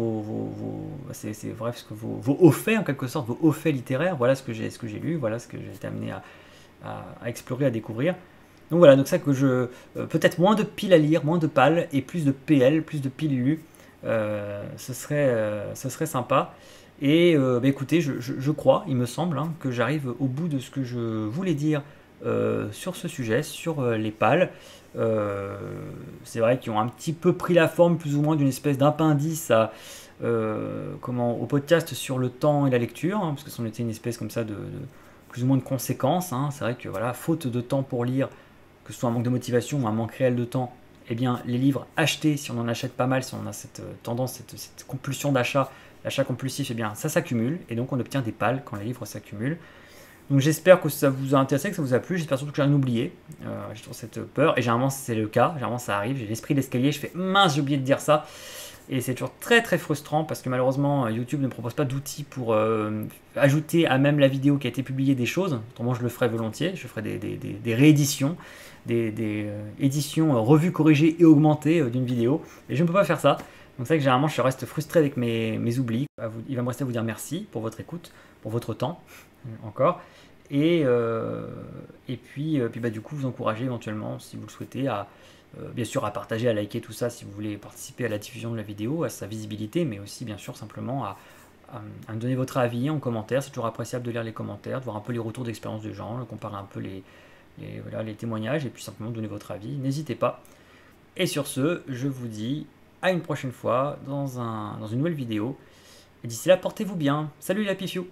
c'est vrai, parce que vos hauts faits en quelque sorte, vos hauts faits littéraires, voilà ce que j'ai lu, voilà ce que j'ai été amené à explorer, à découvrir. Donc voilà, donc ça que peut-être moins de piles à lire, moins de pales et plus de PL, plus de piles lues, ce serait sympa. Et bah écoutez, je crois, il me semble, hein, que j'arrive au bout de ce que je voulais dire sur ce sujet, sur les pales. C'est vrai qu'ils ont un petit peu pris la forme plus ou moins d'une espèce d'appendice au podcast sur le temps et la lecture, hein, parce que c'en était une espèce comme ça de plus ou moins de conséquences, hein. C'est vrai que voilà, faute de temps pour lire, que ce soit un manque de motivation ou un manque réel de temps, eh bien les livres achetés, si on en achète pas mal, si on a cette tendance, cette compulsion d'achat, l'achat compulsif, eh bien ça s'accumule, et donc on obtient des pales quand les livres s'accumulent. Donc j'espère que ça vous a intéressé, que ça vous a plu, j'espère surtout que j'ai rien oublié, j'ai toujours cette peur, et généralement c'est le cas, généralement ça arrive, j'ai l'esprit d'escalier, je fais mince j'ai oublié de dire ça, et c'est toujours très très frustrant parce que malheureusement YouTube ne propose pas d'outils pour ajouter à même la vidéo qui a été publiée des choses. Autrement je le ferai volontiers, je ferai des rééditions, des éditions revues, corrigées et augmentées d'une vidéo. Et je ne peux pas faire ça. Donc c'est vrai que généralement je reste frustré avec mes oublis. Il va me rester à vous dire merci pour votre écoute, pour votre temps encore. Et puis bah, du coup vous encourager éventuellement si vous le souhaitez à bien sûr à partager, à liker tout ça si vous voulez participer à la diffusion de la vidéo, à sa visibilité, mais aussi bien sûr simplement à me donner votre avis en commentaire. C'est toujours appréciable de lire les commentaires, de voir un peu les retours d'expérience des gens, de comparer un peu les témoignages et puis simplement donner votre avis. N'hésitez pas. Et sur ce, je vous dis à une prochaine fois dans une nouvelle vidéo. Et d'ici là, portez-vous bien. Salut la Pifiou!